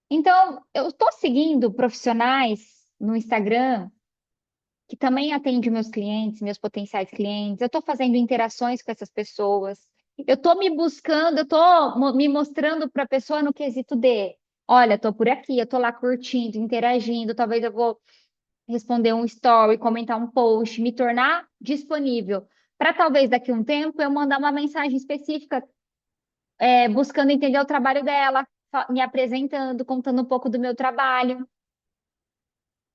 Então, eu estou seguindo profissionais no Instagram que também atende meus clientes, meus potenciais clientes. Eu estou fazendo interações com essas pessoas. Eu estou me buscando, eu estou me mostrando para a pessoa no quesito de, olha, estou por aqui, eu estou lá curtindo, interagindo, talvez eu vou responder um story, comentar um post, me tornar disponível para talvez daqui a um tempo eu mandar uma mensagem específica, buscando entender o trabalho dela, me apresentando, contando um pouco do meu trabalho.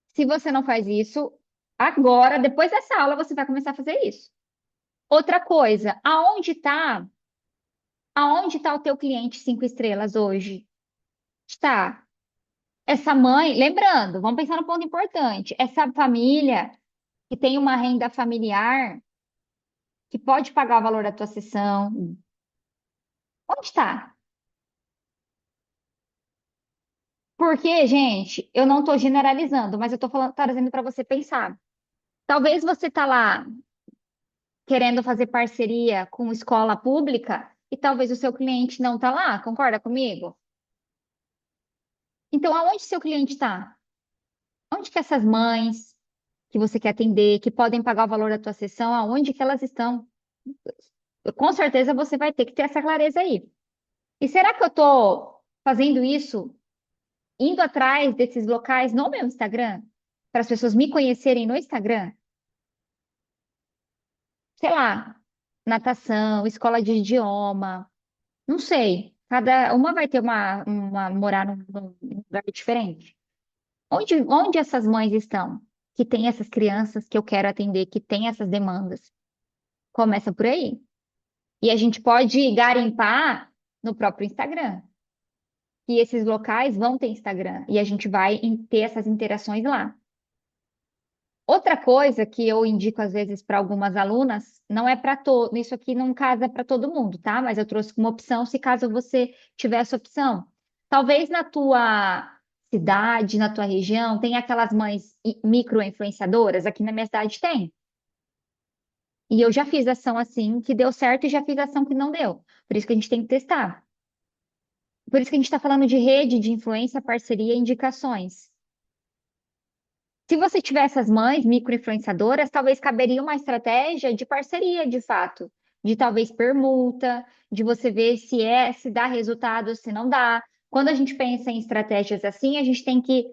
Se você não faz isso, agora, depois dessa aula, você vai começar a fazer isso. Outra coisa, aonde tá o teu cliente 5 estrelas hoje? Está essa mãe, lembrando, vamos pensar no ponto importante, essa família que tem uma renda familiar, que pode pagar o valor da tua sessão, onde está? Porque, gente, eu não estou generalizando, mas eu estou falando, trazendo para você pensar. Talvez você tá lá querendo fazer parceria com escola pública e talvez o seu cliente não está lá, concorda comigo? Então, aonde seu cliente está? Onde que essas mães que você quer atender, que podem pagar o valor da tua sessão, aonde que elas estão? Com certeza você vai ter que ter essa clareza aí. E será que eu estou fazendo isso, indo atrás desses locais no meu Instagram, para as pessoas me conhecerem no Instagram? Sei lá, natação, escola de idioma, não sei. Cada uma vai ter morar num lugar diferente. Onde essas mães estão? Que tem essas crianças que eu quero atender, que tem essas demandas. Começa por aí. E a gente pode garimpar no próprio Instagram. E esses locais vão ter Instagram. E a gente vai ter essas interações lá. Outra coisa que eu indico às vezes para algumas alunas, não é para todo, isso aqui não casa para todo mundo, tá? Mas eu trouxe como opção, se caso você tiver essa opção. Talvez na tua cidade, na tua região, tem aquelas mães micro-influenciadoras, aqui na minha cidade tem. E eu já fiz ação assim que deu certo e já fiz ação que não deu. Por isso que a gente tem que testar. Por isso que a gente está falando de rede de influência, parceria e indicações. Se você tiver essas mães micro-influenciadoras, talvez caberia uma estratégia de parceria, de fato, de talvez permuta, de você ver se dá resultado, se não dá. Quando a gente pensa em estratégias assim, a gente tem que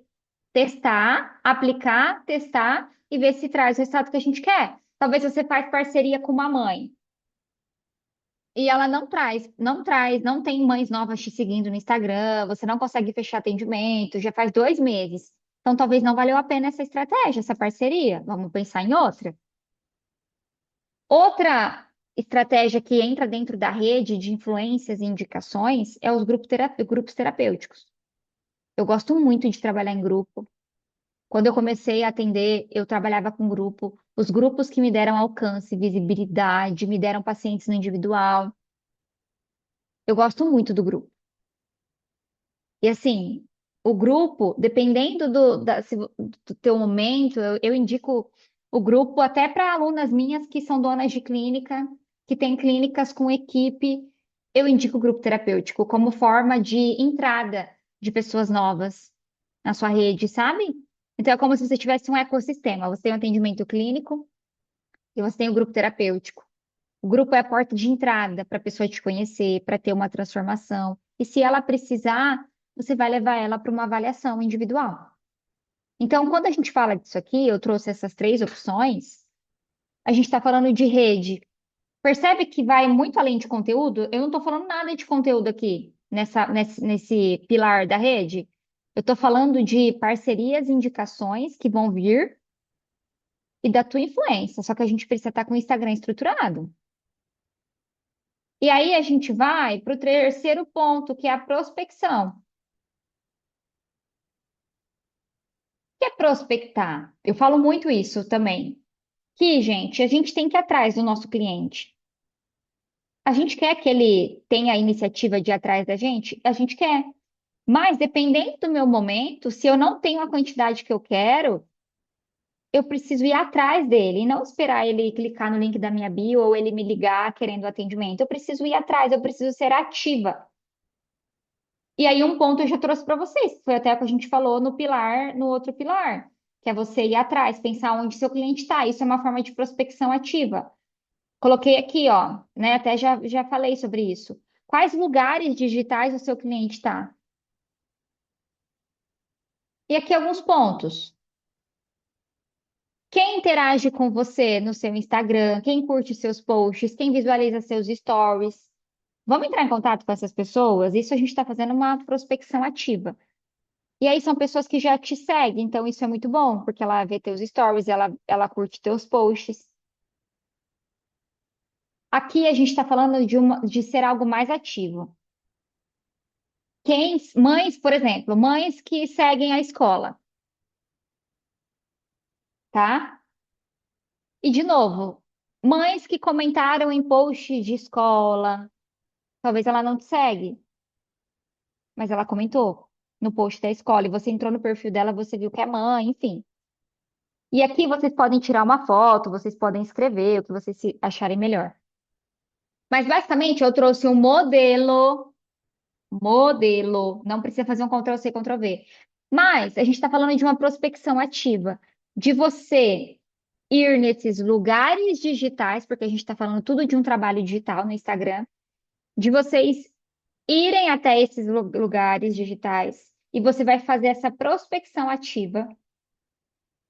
testar, aplicar, testar e ver se traz o resultado que a gente quer. Talvez você faz parceria com uma mãe e ela não traz, não tem mães novas te seguindo no Instagram, você não consegue fechar atendimento, já faz 2 meses. Então, talvez não valeu a pena essa estratégia, essa parceria. Vamos pensar em outra. Outra estratégia que entra dentro da rede de influências e indicações é os grupos terapêuticos. Eu gosto muito de trabalhar em grupo. Quando eu comecei a atender, eu trabalhava com grupo. Os grupos que me deram alcance, visibilidade, me deram pacientes no individual. Eu gosto muito do grupo. E assim, o grupo, dependendo do teu momento, eu indico o grupo até para alunas minhas que são donas de clínica, que têm clínicas com equipe, eu indico o grupo terapêutico como forma de entrada de pessoas novas na sua rede, sabe? Então é como se você tivesse um ecossistema. Você tem o atendimento clínico e você tem o grupo terapêutico. O grupo é a porta de entrada para a pessoa te conhecer, para ter uma transformação. E se ela precisar, você vai levar ela para uma avaliação individual. Então, quando a gente fala disso aqui, eu trouxe essas 3 opções, a gente está falando de rede. Percebe que vai muito além de conteúdo? Eu não estou falando nada de conteúdo aqui, nesse pilar da rede. Eu estou falando de parcerias e indicações que vão vir e da tua influência. Só que a gente precisa estar com o Instagram estruturado. E aí a gente vai para o terceiro ponto, que é a prospecção. O que é prospectar? Eu falo muito isso também. Que, gente, a gente tem que ir atrás do nosso cliente. A gente quer que ele tenha a iniciativa de ir atrás da gente? A gente quer. Mas, dependendo do meu momento, se eu não tenho a quantidade que eu quero, eu preciso ir atrás dele e não esperar ele clicar no link da minha bio ou ele me ligar querendo atendimento. Eu preciso ir atrás, eu preciso ser ativa. E aí, um ponto eu já trouxe para vocês, que foi até o que a gente falou no pilar, no outro pilar, que é você ir atrás, pensar onde seu cliente está. Isso é uma forma de prospecção ativa. Coloquei aqui, ó, né? Até já falei sobre isso. Quais lugares digitais o seu cliente está? E aqui alguns pontos. Quem interage com você no seu Instagram? Quem curte seus posts? Quem visualiza seus stories? Vamos entrar em contato com essas pessoas? Isso a gente está fazendo uma prospecção ativa. E aí são pessoas que já te seguem, então isso é muito bom, porque ela vê teus stories, ela curte teus posts. Aqui a gente está falando de ser algo mais ativo. Mães, por exemplo, mães que seguem a escola, tá? E de novo, mães que comentaram em posts de escola, talvez ela não te segue, mas ela comentou no post da escola e você entrou no perfil dela, você viu que é mãe, enfim. E aqui vocês podem tirar uma foto, vocês podem escrever o que vocês acharem melhor. Mas basicamente eu trouxe um modelo, não precisa fazer um Ctrl+C, Ctrl+V. Mas a gente está falando de uma prospecção ativa, de você ir nesses lugares digitais, porque a gente está falando tudo de um trabalho digital no Instagram, de vocês irem até esses lugares digitais e você vai fazer essa prospecção ativa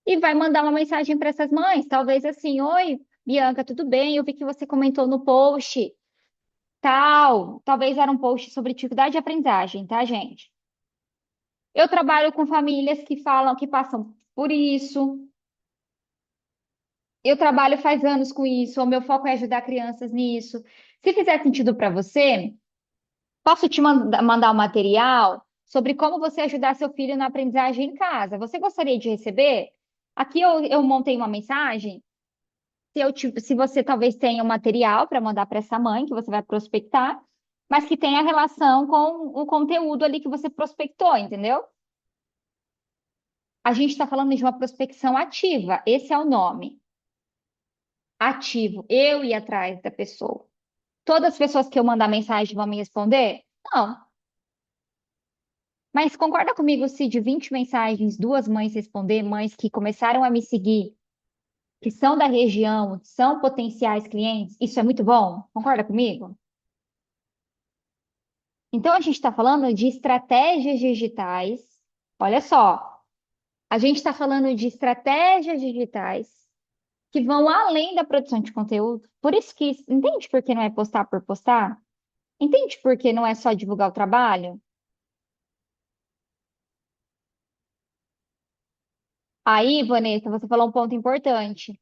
e vai mandar uma mensagem para essas mães, talvez assim, oi, Bianca, tudo bem? Eu vi que você comentou no post, tal, talvez era um post sobre dificuldade de aprendizagem, tá, gente? Eu trabalho com famílias que falam que passam por isso. Eu trabalho faz anos com isso, o meu foco é ajudar crianças nisso. Se fizer sentido para você, posso te mandar um material sobre como você ajudar seu filho na aprendizagem em casa. Você gostaria de receber? Aqui eu montei uma mensagem. Se você talvez tenha um material para mandar para essa mãe que você vai prospectar, mas que tenha relação com o conteúdo ali que você prospectou, entendeu? A gente está falando de uma prospecção ativa. Esse é o nome. Ativo. Eu ir atrás da pessoa. Todas as pessoas que eu mandar mensagem vão me responder? Não. Mas concorda comigo se de 20 mensagens, duas mães responder, mães que começaram a me seguir, que são da região, são potenciais clientes, isso é muito bom? Concorda comigo? Então a gente está falando de estratégias digitais. Olha só, a gente está falando de estratégias digitais que vão além da produção de conteúdo. Por isso que, entende por que não é postar por postar? Entende por que não é só divulgar o trabalho? Aí, Vanessa, você falou um ponto importante.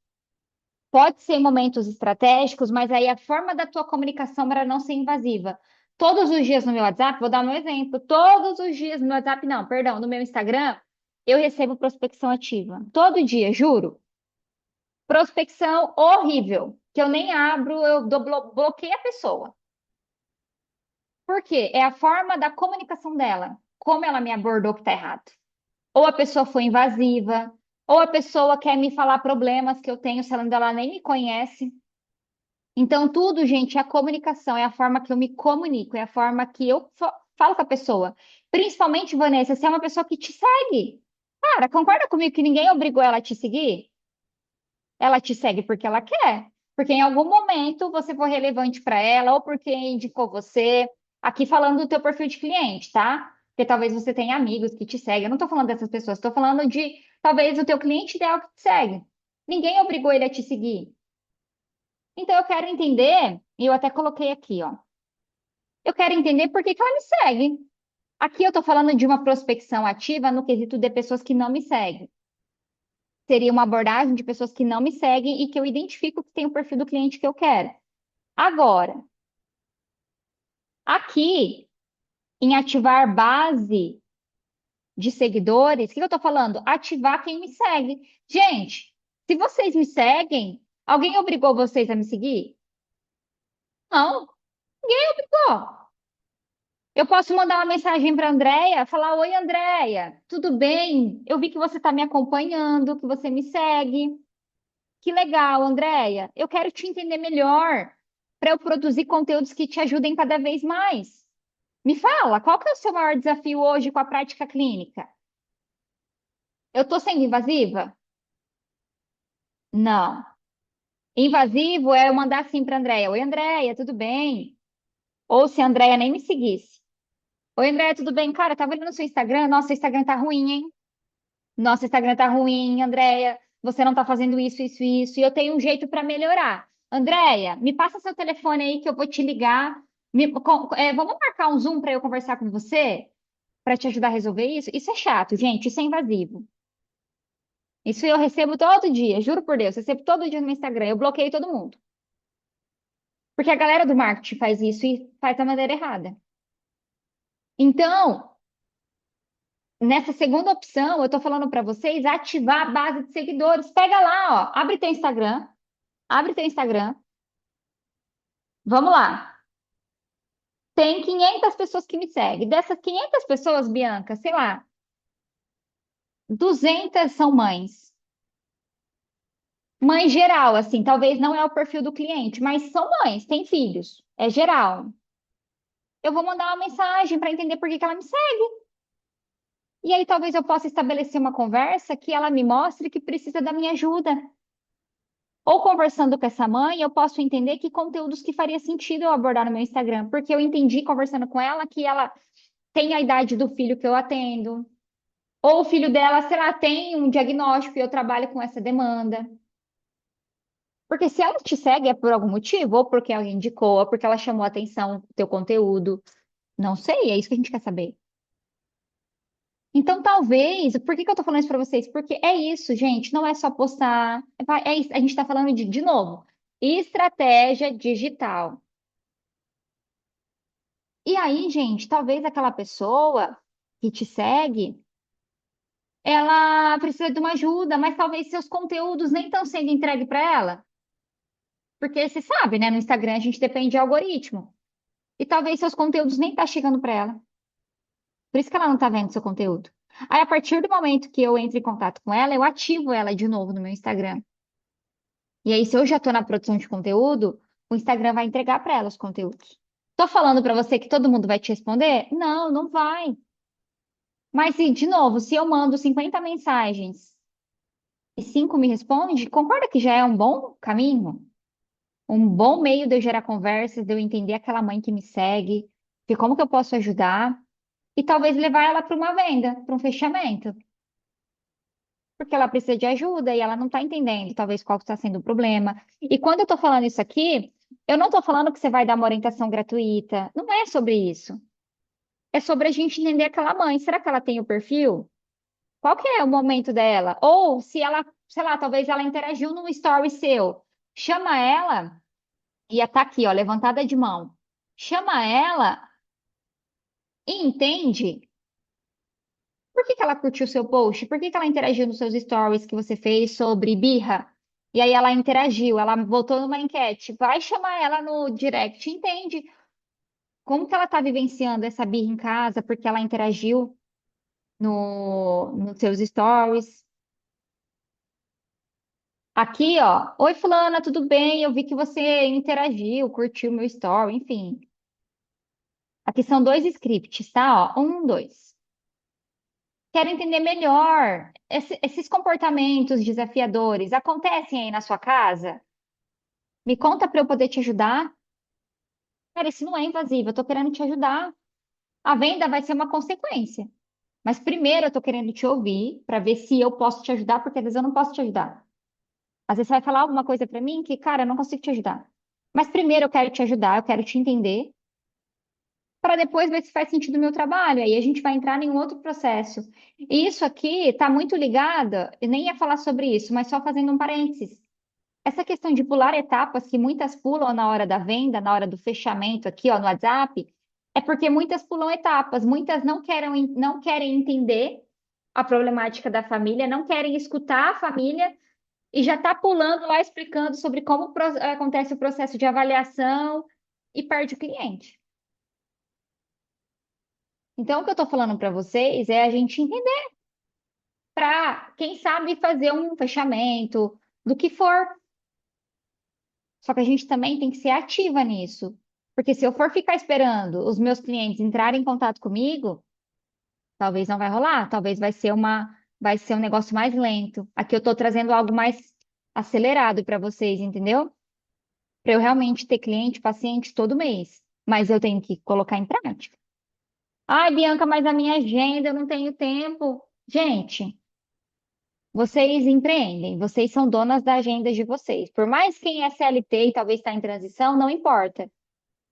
Pode ser em momentos estratégicos, mas aí a forma da tua comunicação para não ser invasiva. Todos os dias no meu WhatsApp, vou dar um exemplo, todos os dias no meu WhatsApp, não, perdão, no meu Instagram, eu recebo prospecção ativa. Todo dia, juro. Prospecção horrível, que eu nem abro, bloqueio a pessoa. Por quê? É a forma da comunicação dela, como ela me abordou que tá errado. Ou a pessoa foi invasiva, ou a pessoa quer me falar problemas que eu tenho, se ela nem me conhece. Então, tudo, gente, é a comunicação, é a forma que eu me comunico, é a forma que eu falo com a pessoa. Principalmente, Vanessa, se é uma pessoa que te segue. Cara, concorda comigo que ninguém obrigou ela a te seguir? Ela te segue porque ela quer. Porque em algum momento você foi relevante para ela, ou porque indicou você. Aqui falando do teu perfil de cliente, tá? Porque talvez você tenha amigos que te seguem. Eu não tô falando dessas pessoas, tô falando de talvez o teu cliente ideal que te segue. Ninguém obrigou ele a te seguir. Então eu quero entender, e eu até coloquei aqui, ó. Eu quero entender por que que ela me segue. Aqui eu tô falando de uma prospecção ativa no quesito de pessoas que não me seguem. Seria uma abordagem de pessoas que não me seguem e que eu identifico que tem o perfil do cliente que eu quero. Agora, Aqui, em ativar base de seguidores, o que eu tô falando? Ativar quem me segue. Gente, se vocês me seguem, alguém obrigou vocês a me seguir? Não, ninguém obrigou. Eu posso mandar uma mensagem para a Andréia, falar: Oi, Andréia, tudo bem? Eu vi que você está me acompanhando, que você me segue. Que legal, Andréia. Eu quero te entender melhor para eu produzir conteúdos que te ajudem cada vez mais. Me fala, qual que é o seu maior desafio hoje com a prática clínica? Eu estou sendo invasiva? Não. Invasivo é eu mandar assim para a Andréia: Oi, Andréia, tudo bem? Ou se a Andréia nem me seguisse. Oi, Andréia, tudo bem? Cara, eu tava olhando no seu Instagram. Nossa, o Instagram tá ruim, hein? Nosso Instagram tá ruim, Andréia. Você não tá fazendo isso, isso, isso. E eu tenho um jeito para melhorar. Andréia, me passa seu telefone aí que eu vou te ligar. Vamos marcar um Zoom para eu conversar com você? Para te ajudar a resolver isso? Isso é chato, gente. Isso é invasivo. Isso eu recebo todo dia, juro por Deus. Eu recebo todo dia no meu Instagram. Eu bloqueio todo mundo. Porque a galera do marketing faz isso e faz da maneira errada. Então, nessa segunda opção, eu tô falando para vocês ativar a base de seguidores. Pega lá, ó, abre teu Instagram. Abre teu Instagram. Vamos lá. Tem 500 pessoas que me seguem. Dessas 500 pessoas, Bianca, sei lá, 200 são mães. Mãe geral, assim, talvez não é o perfil do cliente, mas são mães, têm filhos. É geral. Eu vou mandar uma mensagem para entender por que que ela me segue. E aí talvez eu possa estabelecer uma conversa que ela me mostre que precisa da minha ajuda. Ou conversando com essa mãe, eu posso entender que conteúdos que faria sentido eu abordar no meu Instagram, porque eu entendi conversando com ela que ela tem a idade do filho que eu atendo. Ou o filho dela, sei lá, tem um diagnóstico e eu trabalho com essa demanda. Porque se ela te segue é por algum motivo, ou porque alguém indicou, ou porque ela chamou a atenção do teu conteúdo. Não sei, é isso que a gente quer saber. Então, talvez, por que que eu tô falando isso pra vocês? Porque é isso, gente, não é só postar. É isso, a gente tá falando de novo, estratégia digital. E aí, gente, talvez aquela pessoa que te segue, ela precisa de uma ajuda, mas talvez seus conteúdos nem estão sendo entregues para ela. Porque você sabe, né? No Instagram a gente depende de algoritmo. E talvez seus conteúdos nem tá chegando para ela. Por isso que ela não tá vendo seu conteúdo. Aí, a partir do momento que eu entro em contato com ela, eu ativo ela de novo no meu Instagram. E aí, se eu já tô na produção de conteúdo, o Instagram vai entregar para ela os conteúdos. Tô falando para você que todo mundo vai te responder? Não, não vai. Mas, de novo, se eu mando 50 mensagens e 5 me respondem, concorda que já é um bom caminho? Um bom meio de eu gerar conversas, de eu entender aquela mãe que me segue, de como que eu posso ajudar e talvez levar ela para uma venda, para um fechamento, porque ela precisa de ajuda e ela não está entendendo, talvez qual está sendo o problema. E quando eu estou falando isso aqui, eu não estou falando que você vai dar uma orientação gratuita. Não é sobre isso. É sobre a gente entender aquela mãe. Será que ela tem o perfil? Qual que é o momento dela? Ou se ela, sei lá, talvez ela interagiu num story seu. Chama ela, ia estar aqui, ó, levantada de mão. Chama ela e entende por que que ela curtiu o seu post, por que que ela interagiu nos seus stories que você fez sobre birra. E aí ela interagiu, ela voltou numa enquete. Vai chamar ela no direct, entende como que ela está vivenciando essa birra em casa, porque ela interagiu no, nos seus stories. Aqui, ó. Oi, fulana, tudo bem? Eu vi que você interagiu, curtiu meu story, enfim. Aqui são dois scripts, tá? Ó, um, dois. Quero entender melhor. Esses comportamentos desafiadores acontecem aí na sua casa? Me conta para eu poder te ajudar. Cara, isso não é invasivo, eu tô querendo te ajudar. A venda vai ser uma consequência. Mas primeiro eu tô querendo te ouvir para ver se eu posso te ajudar, porque às vezes eu não posso te ajudar. Às vezes você vai falar alguma coisa para mim que, cara, eu não consigo te ajudar. Mas primeiro eu quero te ajudar, eu quero te entender, para depois ver se faz sentido o meu trabalho. Aí a gente vai entrar em um outro processo. E isso aqui está muito ligado, eu nem ia falar sobre isso, mas só fazendo um parênteses. Essa questão de pular etapas que muitas pulam na hora da venda, na hora do fechamento aqui, ó, no WhatsApp, É porque muitas pulam etapas, muitas não querem entender a problemática da família, não querem escutar a família e já está pulando lá explicando sobre como acontece o processo de avaliação e perde o cliente. Então, o que eu estou falando para vocês é a gente entender para, quem sabe, fazer um fechamento do que for. Só que a gente também tem que ser ativa nisso. Porque se eu for ficar esperando os meus clientes entrarem em contato comigo, talvez não vai rolar, talvez vai ser um negócio mais lento. Aqui eu estou trazendo algo mais acelerado para vocês, entendeu? Para eu realmente ter cliente, paciente todo mês. Mas eu tenho que colocar em prática. Ai, Bianca, mas a minha agenda eu não tenho tempo. Gente, vocês empreendem, vocês são donas da agenda de vocês. Por mais quem é CLT e talvez está em transição, não importa.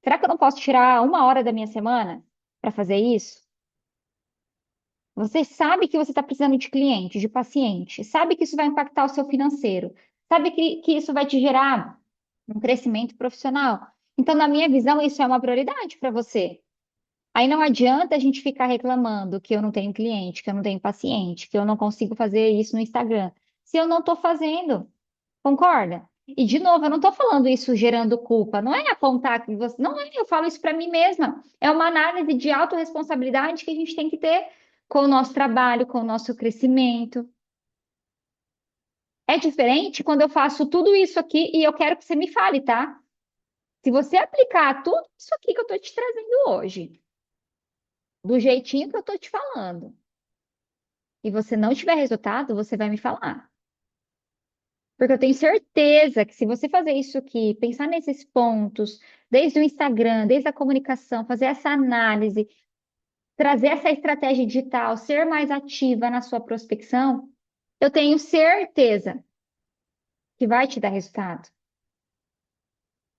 Será que eu não posso tirar uma hora da minha semana para fazer isso? Você sabe que você está precisando de cliente, de paciente, sabe que isso vai impactar o seu financeiro, sabe que isso vai te gerar um crescimento profissional. Então, na minha visão, isso é uma prioridade para você. Aí não adianta a gente ficar reclamando que eu não tenho cliente, que eu não tenho paciente, que eu não consigo fazer isso no Instagram, se eu não estou fazendo. Concorda? E, de novo, eu não estou falando isso gerando culpa, não é apontar que você. Não é, eu falo isso para mim mesma. É uma análise de autorresponsabilidade que a gente tem que ter com o nosso trabalho, com o nosso crescimento. É diferente quando eu faço tudo isso aqui e eu quero que você me fale, tá? Se você aplicar tudo isso aqui que eu estou te trazendo hoje, do jeitinho que eu estou te falando, e você não tiver resultado, você vai me falar. Porque eu tenho certeza que se você fazer isso aqui, pensar nesses pontos, desde o Instagram, desde a comunicação, fazer essa análise, trazer essa estratégia digital, ser mais ativa na sua prospecção, eu tenho certeza que vai te dar resultado.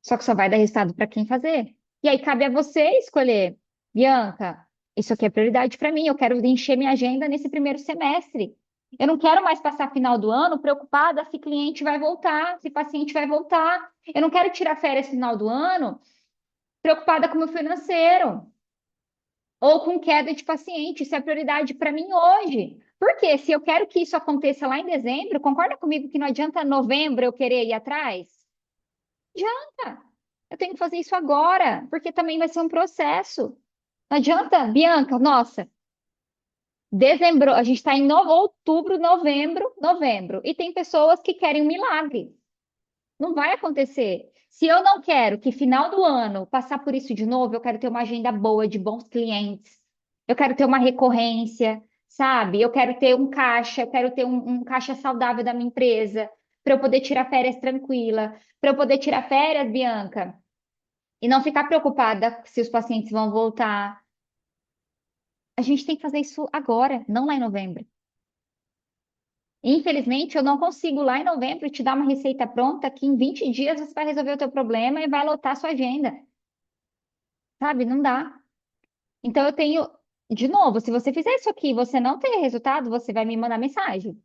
Só que só vai dar resultado para quem fazer. E aí cabe a você escolher, Bianca, isso aqui é prioridade para mim, eu quero encher minha agenda nesse primeiro semestre. Eu não quero mais passar final do ano preocupada se cliente vai voltar, se paciente vai voltar. Eu não quero tirar férias final do ano preocupada com o meu financeiro ou com queda de paciente. Isso é prioridade para mim hoje. Porque se eu quero que isso aconteça lá em dezembro, concorda comigo que não adianta novembro eu querer ir atrás? Adianta. Eu tenho que fazer isso agora, porque também vai ser um processo. Não adianta, Bianca, nossa, dezembro, a gente está em outubro, novembro, e tem pessoas que querem um milagre. Não vai acontecer. Se eu não quero que final do ano passar por isso de novo, eu quero ter uma agenda boa de bons clientes. Eu quero ter uma recorrência, sabe? Eu quero ter um caixa, eu quero ter um caixa saudável da minha empresa, para eu poder tirar férias tranquila, para eu poder tirar férias, Bianca, e não ficar preocupada se os pacientes vão voltar. A gente tem que fazer isso agora, não lá em novembro. Infelizmente, eu não consigo lá em novembro te dar uma receita pronta que em 20 dias você vai resolver o teu problema e vai lotar a sua agenda, sabe? Não dá. Então eu tenho, de novo, se você fizer isso aqui e você não ter resultado, você vai me mandar mensagem,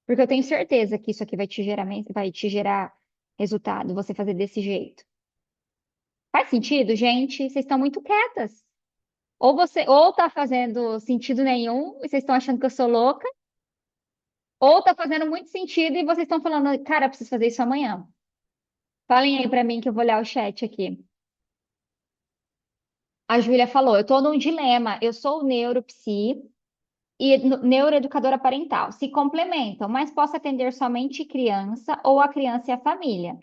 porque eu tenho certeza que isso aqui vai te gerar resultado, você fazer desse jeito. Faz sentido, gente? Vocês estão muito quietas. Ou tá fazendo sentido nenhum e vocês estão achando que eu sou louca, ou tá fazendo muito sentido e vocês estão falando, cara, eu preciso fazer isso amanhã. Falem aí pra mim que eu vou olhar o chat aqui. A Júlia falou, eu tô num dilema, eu sou neuropsi e neuroeducadora parental. Se complementam, mas posso atender somente criança ou a criança e a família.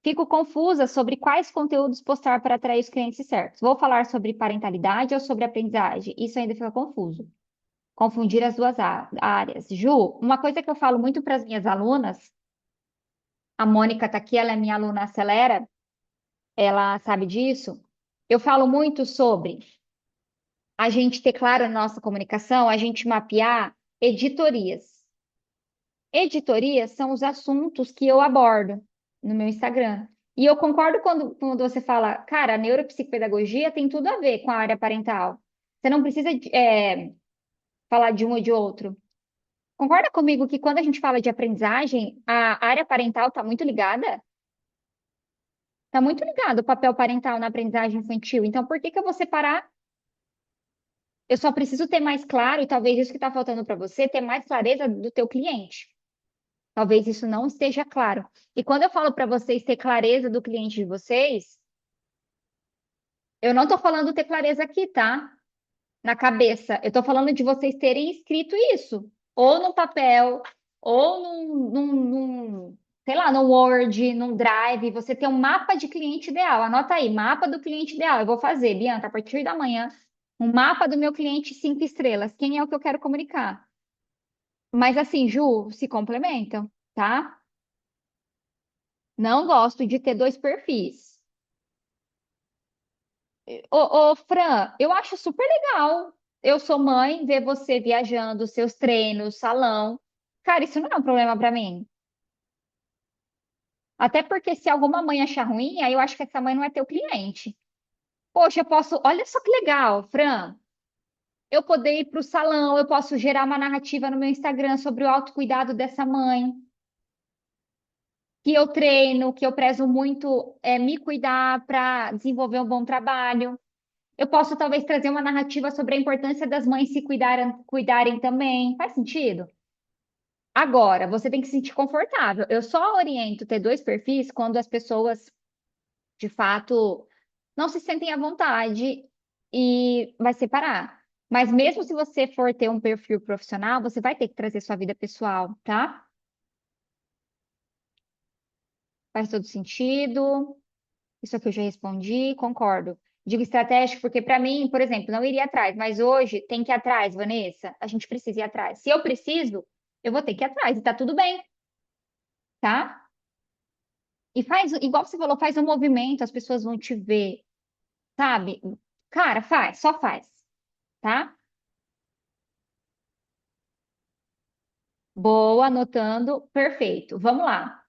Fico confusa sobre quais conteúdos postar para atrair os clientes certos. Vou falar sobre parentalidade ou sobre aprendizagem? Isso ainda fica confuso. Confundir as duas áreas. Ju, uma coisa que eu falo muito para as minhas alunas, a Mônica está aqui, ela é minha aluna Acelera, ela sabe disso. Eu falo muito sobre a gente ter claro na nossa comunicação, a gente mapear editorias. Editorias são os assuntos que eu abordo no meu Instagram. E eu concordo quando você fala, cara, a neuropsicopedagogia tem tudo a ver com a área parental. Você não precisa falar de um ou de outro. Concorda comigo que quando a gente fala de aprendizagem, a área parental está muito ligada? Tá muito ligado o papel parental na aprendizagem infantil. Então, por que que eu vou separar? Eu só preciso ter mais claro, e talvez isso que está faltando para você, ter mais clareza do teu cliente. Talvez isso não esteja claro. E quando eu falo para vocês ter clareza do cliente de vocês, eu não estou falando ter clareza aqui, tá? Na cabeça. Eu estou falando de vocês terem escrito isso, ou no papel, ou sei lá, no Word, num Drive. Você tem um mapa de cliente ideal. Anota aí, mapa do cliente ideal. Eu vou fazer, Bianca, a partir da manhã, um mapa do meu cliente 5 estrelas. Quem é o que eu quero comunicar? Mas assim, Ju, se complementam, tá? Não gosto de ter dois perfis. Fran, eu acho super legal. Eu sou mãe, ver você viajando, seus treinos, salão. Cara, isso não é um problema pra mim. Até porque se alguma mãe achar ruim, aí eu acho que essa mãe não é teu cliente. Poxa, eu posso. Olha só que legal, Fran. Eu poder ir pro salão, eu posso gerar uma narrativa no meu Instagram sobre o autocuidado dessa mãe, que eu treino, que eu prezo muito me cuidar para desenvolver um bom trabalho. Eu posso talvez trazer uma narrativa sobre a importância das mães se cuidarem também. Faz sentido? Agora, você tem que se sentir confortável. Eu só oriento ter dois perfis quando as pessoas, de fato, não se sentem à vontade e vai separar. Mas mesmo se você for ter um perfil profissional, você vai ter que trazer sua vida pessoal, tá? Faz todo sentido. Isso aqui eu já respondi, concordo. Digo estratégico porque, para mim, por exemplo, não iria atrás, mas hoje tem que ir atrás, Vanessa. A gente precisa ir atrás. Se eu preciso, eu vou ter que ir atrás e tá tudo bem, tá? E faz, igual você falou, faz um movimento, as pessoas vão te ver, sabe? Cara, faz, só faz, tá? Boa, anotando, perfeito. Vamos lá.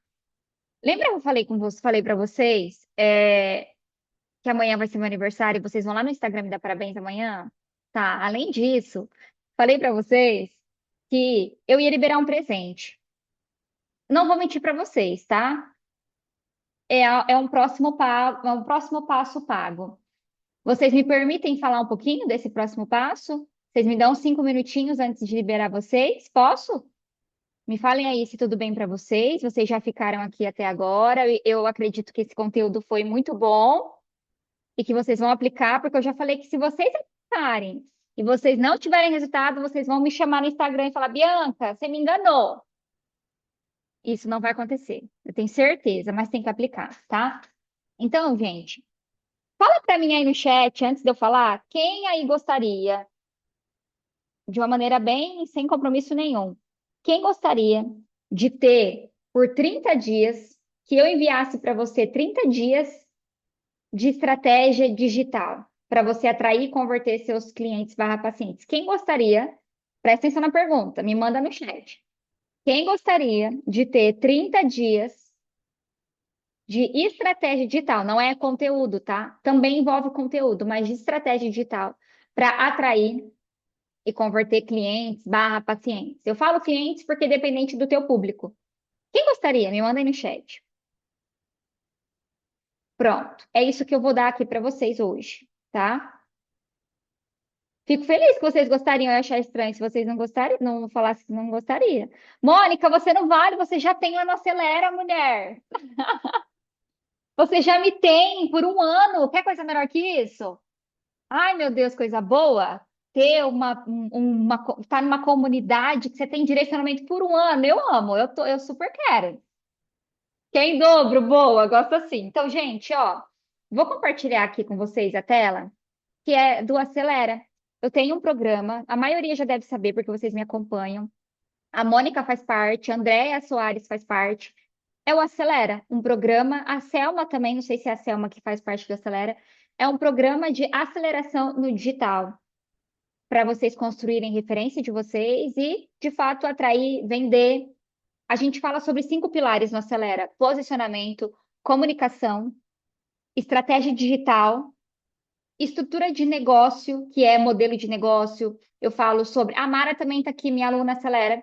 Lembra que eu falei com você, falei para vocês, que amanhã vai ser meu aniversário e vocês vão lá no Instagram me dar parabéns amanhã? Tá, além disso, falei pra vocês que eu ia liberar um presente. Não vou mentir pra vocês, tá? É um próximo passo pago. Vocês me permitem falar um pouquinho desse próximo passo? Vocês me dão 5 minutinhos antes de liberar vocês? Posso? Me falem aí se tudo bem pra vocês. Vocês já ficaram aqui até agora. Eu acredito que esse conteúdo foi muito bom e que vocês vão aplicar, porque eu já falei que se vocês aplicarem e vocês não tiverem resultado, vocês vão me chamar no Instagram e falar, Bianca, você me enganou. Isso não vai acontecer. Eu tenho certeza, mas tem que aplicar, tá? Então, gente, fala para mim aí no chat, antes de eu falar, quem aí gostaria, de uma maneira bem sem compromisso nenhum, quem gostaria de ter por 30 dias, que eu enviasse para você 30 dias de estratégia digital para você atrair e converter seus clientes barra pacientes. Quem gostaria, presta atenção na pergunta, me manda no chat. Quem gostaria de ter 30 dias de estratégia digital? Não é conteúdo, tá? Também envolve conteúdo, mas de estratégia digital para atrair e converter clientes barra pacientes. Eu falo clientes porque é dependente do teu público. Quem gostaria? Me manda aí no chat. Pronto, é isso que eu vou dar aqui para vocês hoje, tá? Fico feliz que vocês gostariam, eu ia achar estranho se vocês não gostariam, não falassem que não gostaria. Mônica, você não vale, você já tem lá no Acelera, mulher. Você já me tem por um ano. Quer coisa melhor que isso? Ai, meu Deus, coisa boa. Ter tá numa comunidade que você tem direcionamento por um ano. Eu amo, eu super quero. Quer em dobro, boa, gosto assim. Então, gente, ó, vou compartilhar aqui com vocês a tela, que é do Acelera. Eu tenho um programa, a maioria já deve saber porque vocês me acompanham. A Mônica faz parte, a Andréa Soares faz parte. É o Acelera, um programa. A Selma também, não sei se é a Selma que faz parte do Acelera. É um programa de aceleração no digital, para vocês construírem referência de vocês e, de fato, atrair, vender. A gente fala sobre 5 pilares no Acelera: posicionamento, comunicação, estratégia digital, estrutura de negócio, que é modelo de negócio. Eu falo sobre. A Mara também está aqui, minha aluna Acelera.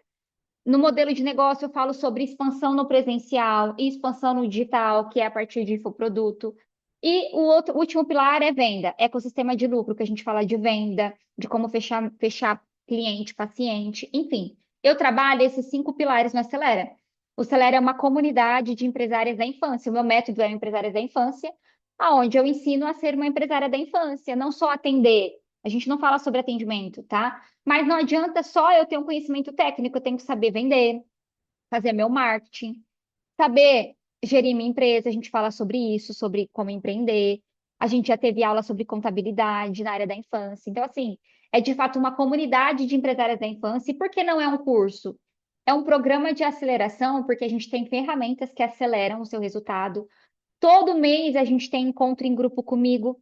No modelo de negócio, eu falo sobre expansão no presencial e expansão no digital, que é a partir de infoproduto. E o último pilar é venda, ecossistema de lucro, que a gente fala de venda, de como fechar cliente, paciente, enfim. Eu trabalho esses 5 pilares no Acelera. O Acelera é uma comunidade de empresárias da infância. O meu método é Empresárias da Infância, aonde eu ensino a ser uma empresária da infância, não só atender. A gente não fala sobre atendimento, tá? Mas não adianta só eu ter um conhecimento técnico, eu tenho que saber vender, fazer meu marketing, saber gerir minha empresa. A gente fala sobre isso, sobre como empreender. A gente já teve aula sobre contabilidade na área da infância. Então, assim, é de fato uma comunidade de empresárias da infância. E por que não é um curso? É um programa de aceleração, porque a gente tem ferramentas que aceleram o seu resultado. Todo mês a gente tem encontro em grupo comigo,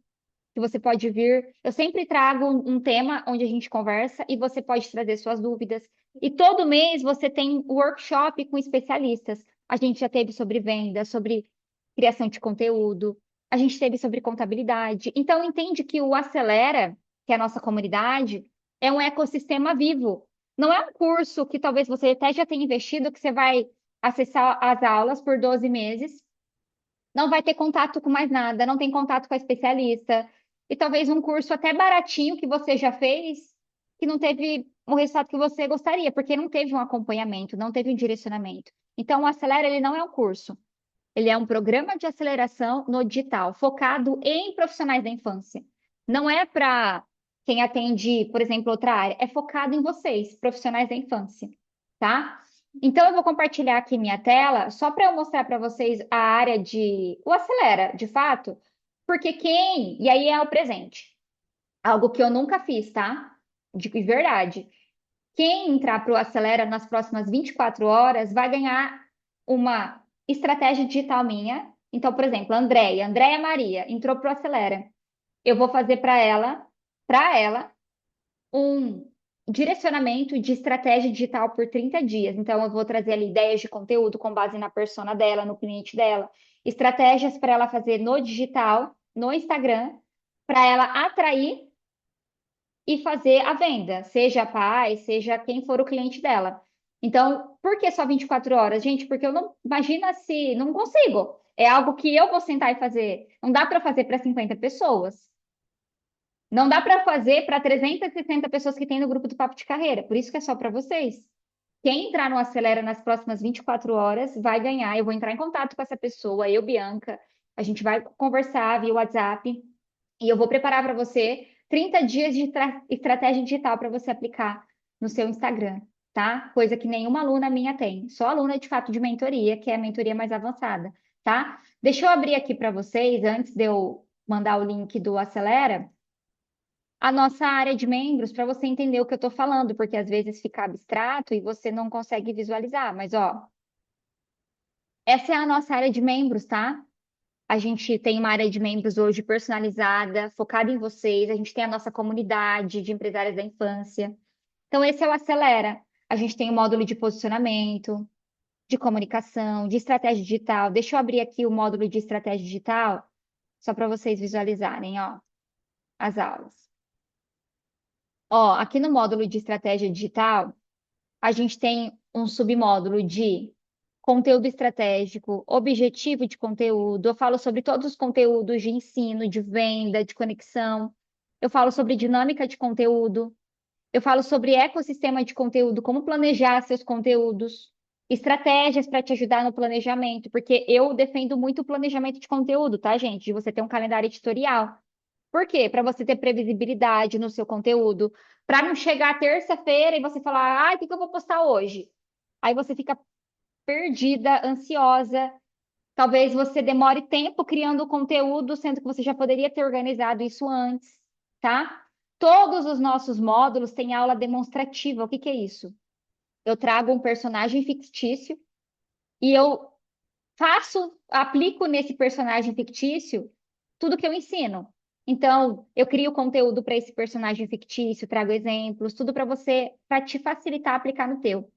que você pode vir. Eu sempre trago um tema onde a gente conversa e você pode trazer suas dúvidas. E todo mês você tem workshop com especialistas. A gente já teve sobre venda, sobre criação de conteúdo, a gente teve sobre contabilidade. Então, entende que o Acelera, que é a nossa comunidade, é um ecossistema vivo. Não é um curso que talvez você até já tenha investido, que você vai acessar as aulas por 12 meses, não vai ter contato com mais nada, não tem contato com a especialista. E talvez um curso até baratinho que você já fez, que não teve o resultado que você gostaria, porque não teve um acompanhamento, não teve um direcionamento. Então, o Acelera, ele não é um curso, ele é um programa de aceleração no digital, focado em profissionais da infância. Não é para quem atende, por exemplo, outra área, é focado em vocês, profissionais da infância, tá? Então, eu vou compartilhar aqui minha tela, só para eu mostrar para vocês a área de. O Acelera, de fato, porque quem. E aí é o presente. Algo que eu nunca fiz, tá? De verdade. Quem entrar para o Acelera nas próximas 24 horas vai ganhar uma estratégia digital minha. Então, por exemplo, Andréia Maria entrou para o Acelera. Eu vou fazer para ela, um direcionamento de estratégia digital por 30 dias. Então, eu vou trazer ali ideias de conteúdo com base na persona dela, no cliente dela, estratégias para ela fazer no digital, no Instagram, para ela atrair e fazer a venda, seja a pai, seja quem for o cliente dela. Então, por que só 24 horas? Gente, porque eu não imagina se não consigo. É algo que eu vou sentar e fazer. Não dá para fazer para 50 pessoas. Não dá para fazer para 360 pessoas que tem no grupo do Papo de Carreira. Por isso que é só para vocês. Quem entrar no Acelera nas próximas 24 horas vai ganhar. Eu vou entrar em contato com essa pessoa, eu, Bianca. A gente vai conversar via WhatsApp e eu vou preparar para você 30 dias de estratégia digital para você aplicar no seu Instagram, tá? Coisa que nenhuma aluna minha tem. Só aluna de fato de mentoria, que é a mentoria mais avançada, tá? Deixa eu abrir aqui para vocês, antes de eu mandar o link do Acelera, a nossa área de membros, para você entender o que eu estou falando, porque às vezes fica abstrato e você não consegue visualizar. Mas, ó, essa é a nossa área de membros, tá? A gente tem uma área de membros hoje personalizada, focada em vocês. A gente tem a nossa comunidade de empresárias da infância. Então, esse é o Acelera. A gente tem o módulo de posicionamento, de comunicação, de estratégia digital. Deixa eu abrir aqui o módulo de estratégia digital, só para vocês visualizarem, ó, as aulas. Ó, aqui no módulo de estratégia digital, a gente tem um submódulo de conteúdo estratégico, objetivo de conteúdo. Eu falo sobre todos os conteúdos de ensino, de venda, de conexão. Eu falo sobre dinâmica de conteúdo. Eu falo sobre ecossistema de conteúdo, como planejar seus conteúdos, estratégias para te ajudar no planejamento, porque eu defendo muito o planejamento de conteúdo, tá, gente? De você ter um calendário editorial. Por quê? Para você ter previsibilidade no seu conteúdo, para não chegar terça-feira e você falar, o que que eu vou postar hoje? Aí você fica perdida, ansiosa. Talvez você demore tempo criando o conteúdo, sendo que você já poderia ter organizado isso antes, tá? Todos os nossos módulos têm aula demonstrativa. O que que é isso? Eu trago um personagem fictício e eu aplico nesse personagem fictício tudo que eu ensino. Então, eu crio conteúdo para esse personagem fictício, trago exemplos, tudo para você, para te facilitar aplicar no teu.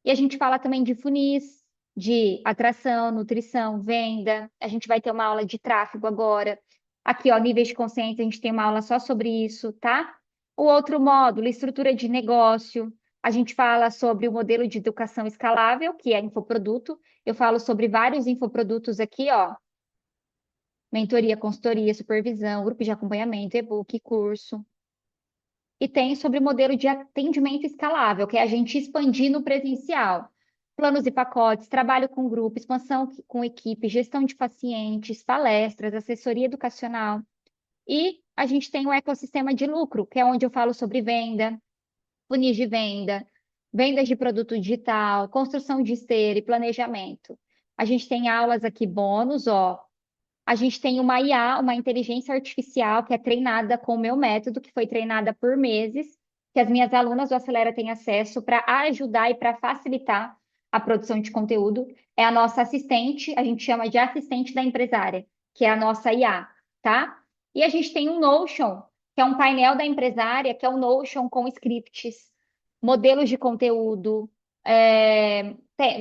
E a gente fala também de funis, de atração, nutrição, venda. A gente vai ter uma aula de tráfego agora. Aqui, ó, níveis de consciência, a gente tem uma aula só sobre isso, tá? O outro módulo, estrutura de negócio. A gente fala sobre o modelo de educação escalável, que é infoproduto. Eu falo sobre vários infoprodutos aqui, ó. Mentoria, consultoria, supervisão, grupo de acompanhamento, e-book, curso. E tem sobre o modelo de atendimento escalável, que é a gente expandir no presencial. Planos e pacotes, trabalho com grupo, expansão com equipe, gestão de pacientes, palestras, assessoria educacional. E a gente tem o ecossistema de lucro, que é onde eu falo sobre venda, funis de venda, vendas de produto digital, construção de esteira e planejamento. A gente tem aulas aqui bônus, ó. A gente tem uma IA, uma inteligência artificial, que é treinada com o meu método, que foi treinada por meses, que as minhas alunas do Acelera têm acesso para ajudar e para facilitar a produção de conteúdo. É a nossa assistente, a gente chama de assistente da empresária, que é a nossa IA, tá? E a gente tem um Notion, que é um painel da empresária, que é um Notion com scripts, modelos de conteúdo,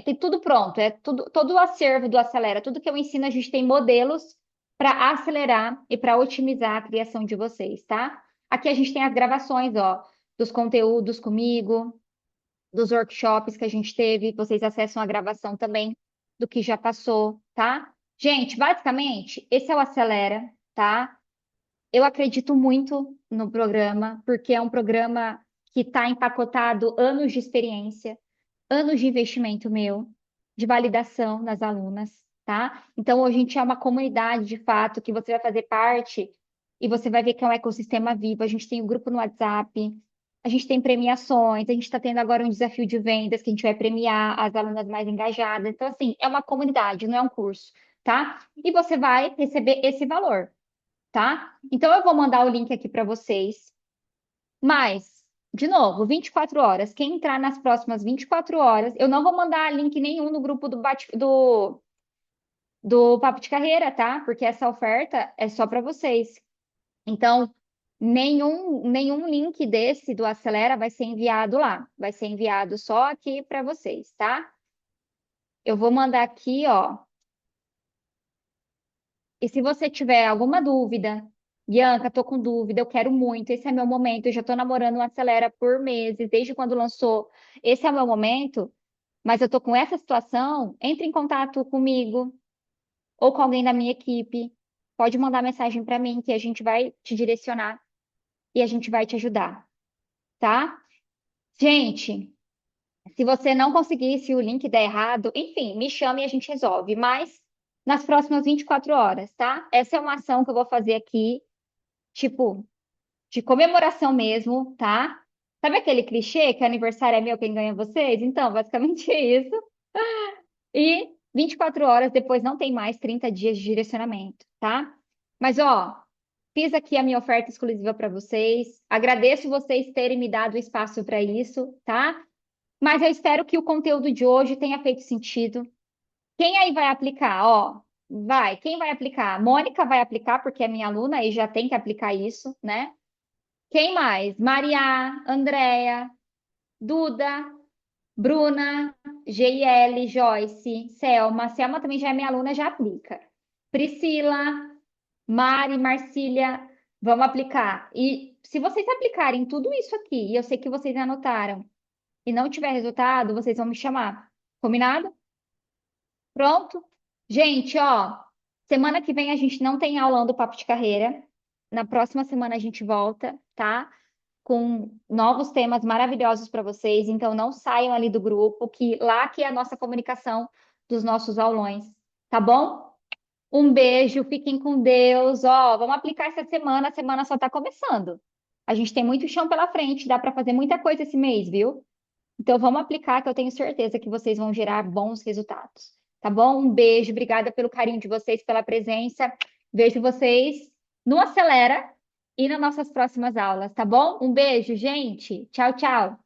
tem tudo pronto, é tudo, todo o acervo do Acelera, tudo que eu ensino, a gente tem modelos para acelerar e para otimizar a criação de vocês, tá? Aqui a gente tem as gravações, ó, dos conteúdos comigo, dos workshops que a gente teve, vocês acessam a gravação também do que já passou, tá? Gente, basicamente, esse é o Acelera, tá? Eu acredito muito no programa, porque é um programa que está empacotado anos de experiência, anos de investimento meu, de validação das alunas, tá? Então, hoje a gente é uma comunidade, de fato, que você vai fazer parte e você vai ver que é um ecossistema vivo. A gente tem um grupo no WhatsApp, a gente tem premiações, a gente está tendo agora um desafio de vendas que a gente vai premiar as alunas mais engajadas. Então, assim, é uma comunidade, não é um curso, tá? E você vai receber esse valor, tá? Então, eu vou mandar o link aqui para vocês. Mas, de novo, 24 horas. Quem entrar nas próximas 24 horas, eu não vou mandar link nenhum no grupo do Papo de Carreira, tá? Porque essa oferta é só para vocês. Então, nenhum link desse do Acelera vai ser enviado lá. Vai ser enviado só aqui para vocês, tá? Eu vou mandar aqui, ó. E se você tiver alguma dúvida, Bianca, tô com dúvida, eu quero muito, esse é meu momento, eu já tô namorando o Acelera por meses, desde quando lançou, esse é o meu momento, mas eu tô com essa situação, entre em contato comigo ou com alguém da minha equipe, pode mandar mensagem para mim que a gente vai te direcionar e a gente vai te ajudar, tá? Gente, se você não conseguir, se o link der errado, enfim, me chame e a gente resolve, mas nas próximas 24 horas, tá? Essa é uma ação que eu vou fazer aqui, tipo, de comemoração mesmo, tá? Sabe aquele clichê que aniversário é meu, quem ganha é vocês? Então, basicamente é isso. E 24 horas depois não tem mais 30 dias de direcionamento, tá? Mas, ó, fiz aqui a minha oferta exclusiva para vocês. Agradeço vocês terem me dado espaço para isso, tá? Mas eu espero que o conteúdo de hoje tenha feito sentido. Quem aí vai aplicar? Ó, vai. Quem vai aplicar? Mônica vai aplicar, porque é minha aluna e já tem que aplicar isso, né? Quem mais? Maria, Andréia, Duda, Bruna, GL, Joyce, Selma. Selma também já é minha aluna, já aplica. Priscila, Mari, Marcília, vamos aplicar. E se vocês aplicarem tudo isso aqui, e eu sei que vocês anotaram, e não tiver resultado, vocês vão me chamar. Combinado? Pronto? Gente, ó, semana que vem a gente não tem aulão do Papo de Carreira. Na próxima semana a gente volta, tá? Com novos temas maravilhosos para vocês. Então, não saiam ali do grupo, que lá que é a nossa comunicação dos nossos aulões, tá bom? Um beijo, fiquem com Deus. Ó, vamos aplicar essa semana, a semana só está começando. A gente tem muito chão pela frente, dá para fazer muita coisa esse mês, viu? Então, vamos aplicar, que eu tenho certeza que vocês vão gerar bons resultados. Tá bom? Um beijo, obrigada pelo carinho de vocês, pela presença. Vejo vocês no Acelera e nas nossas próximas aulas, tá bom? Um beijo, gente. Tchau, tchau.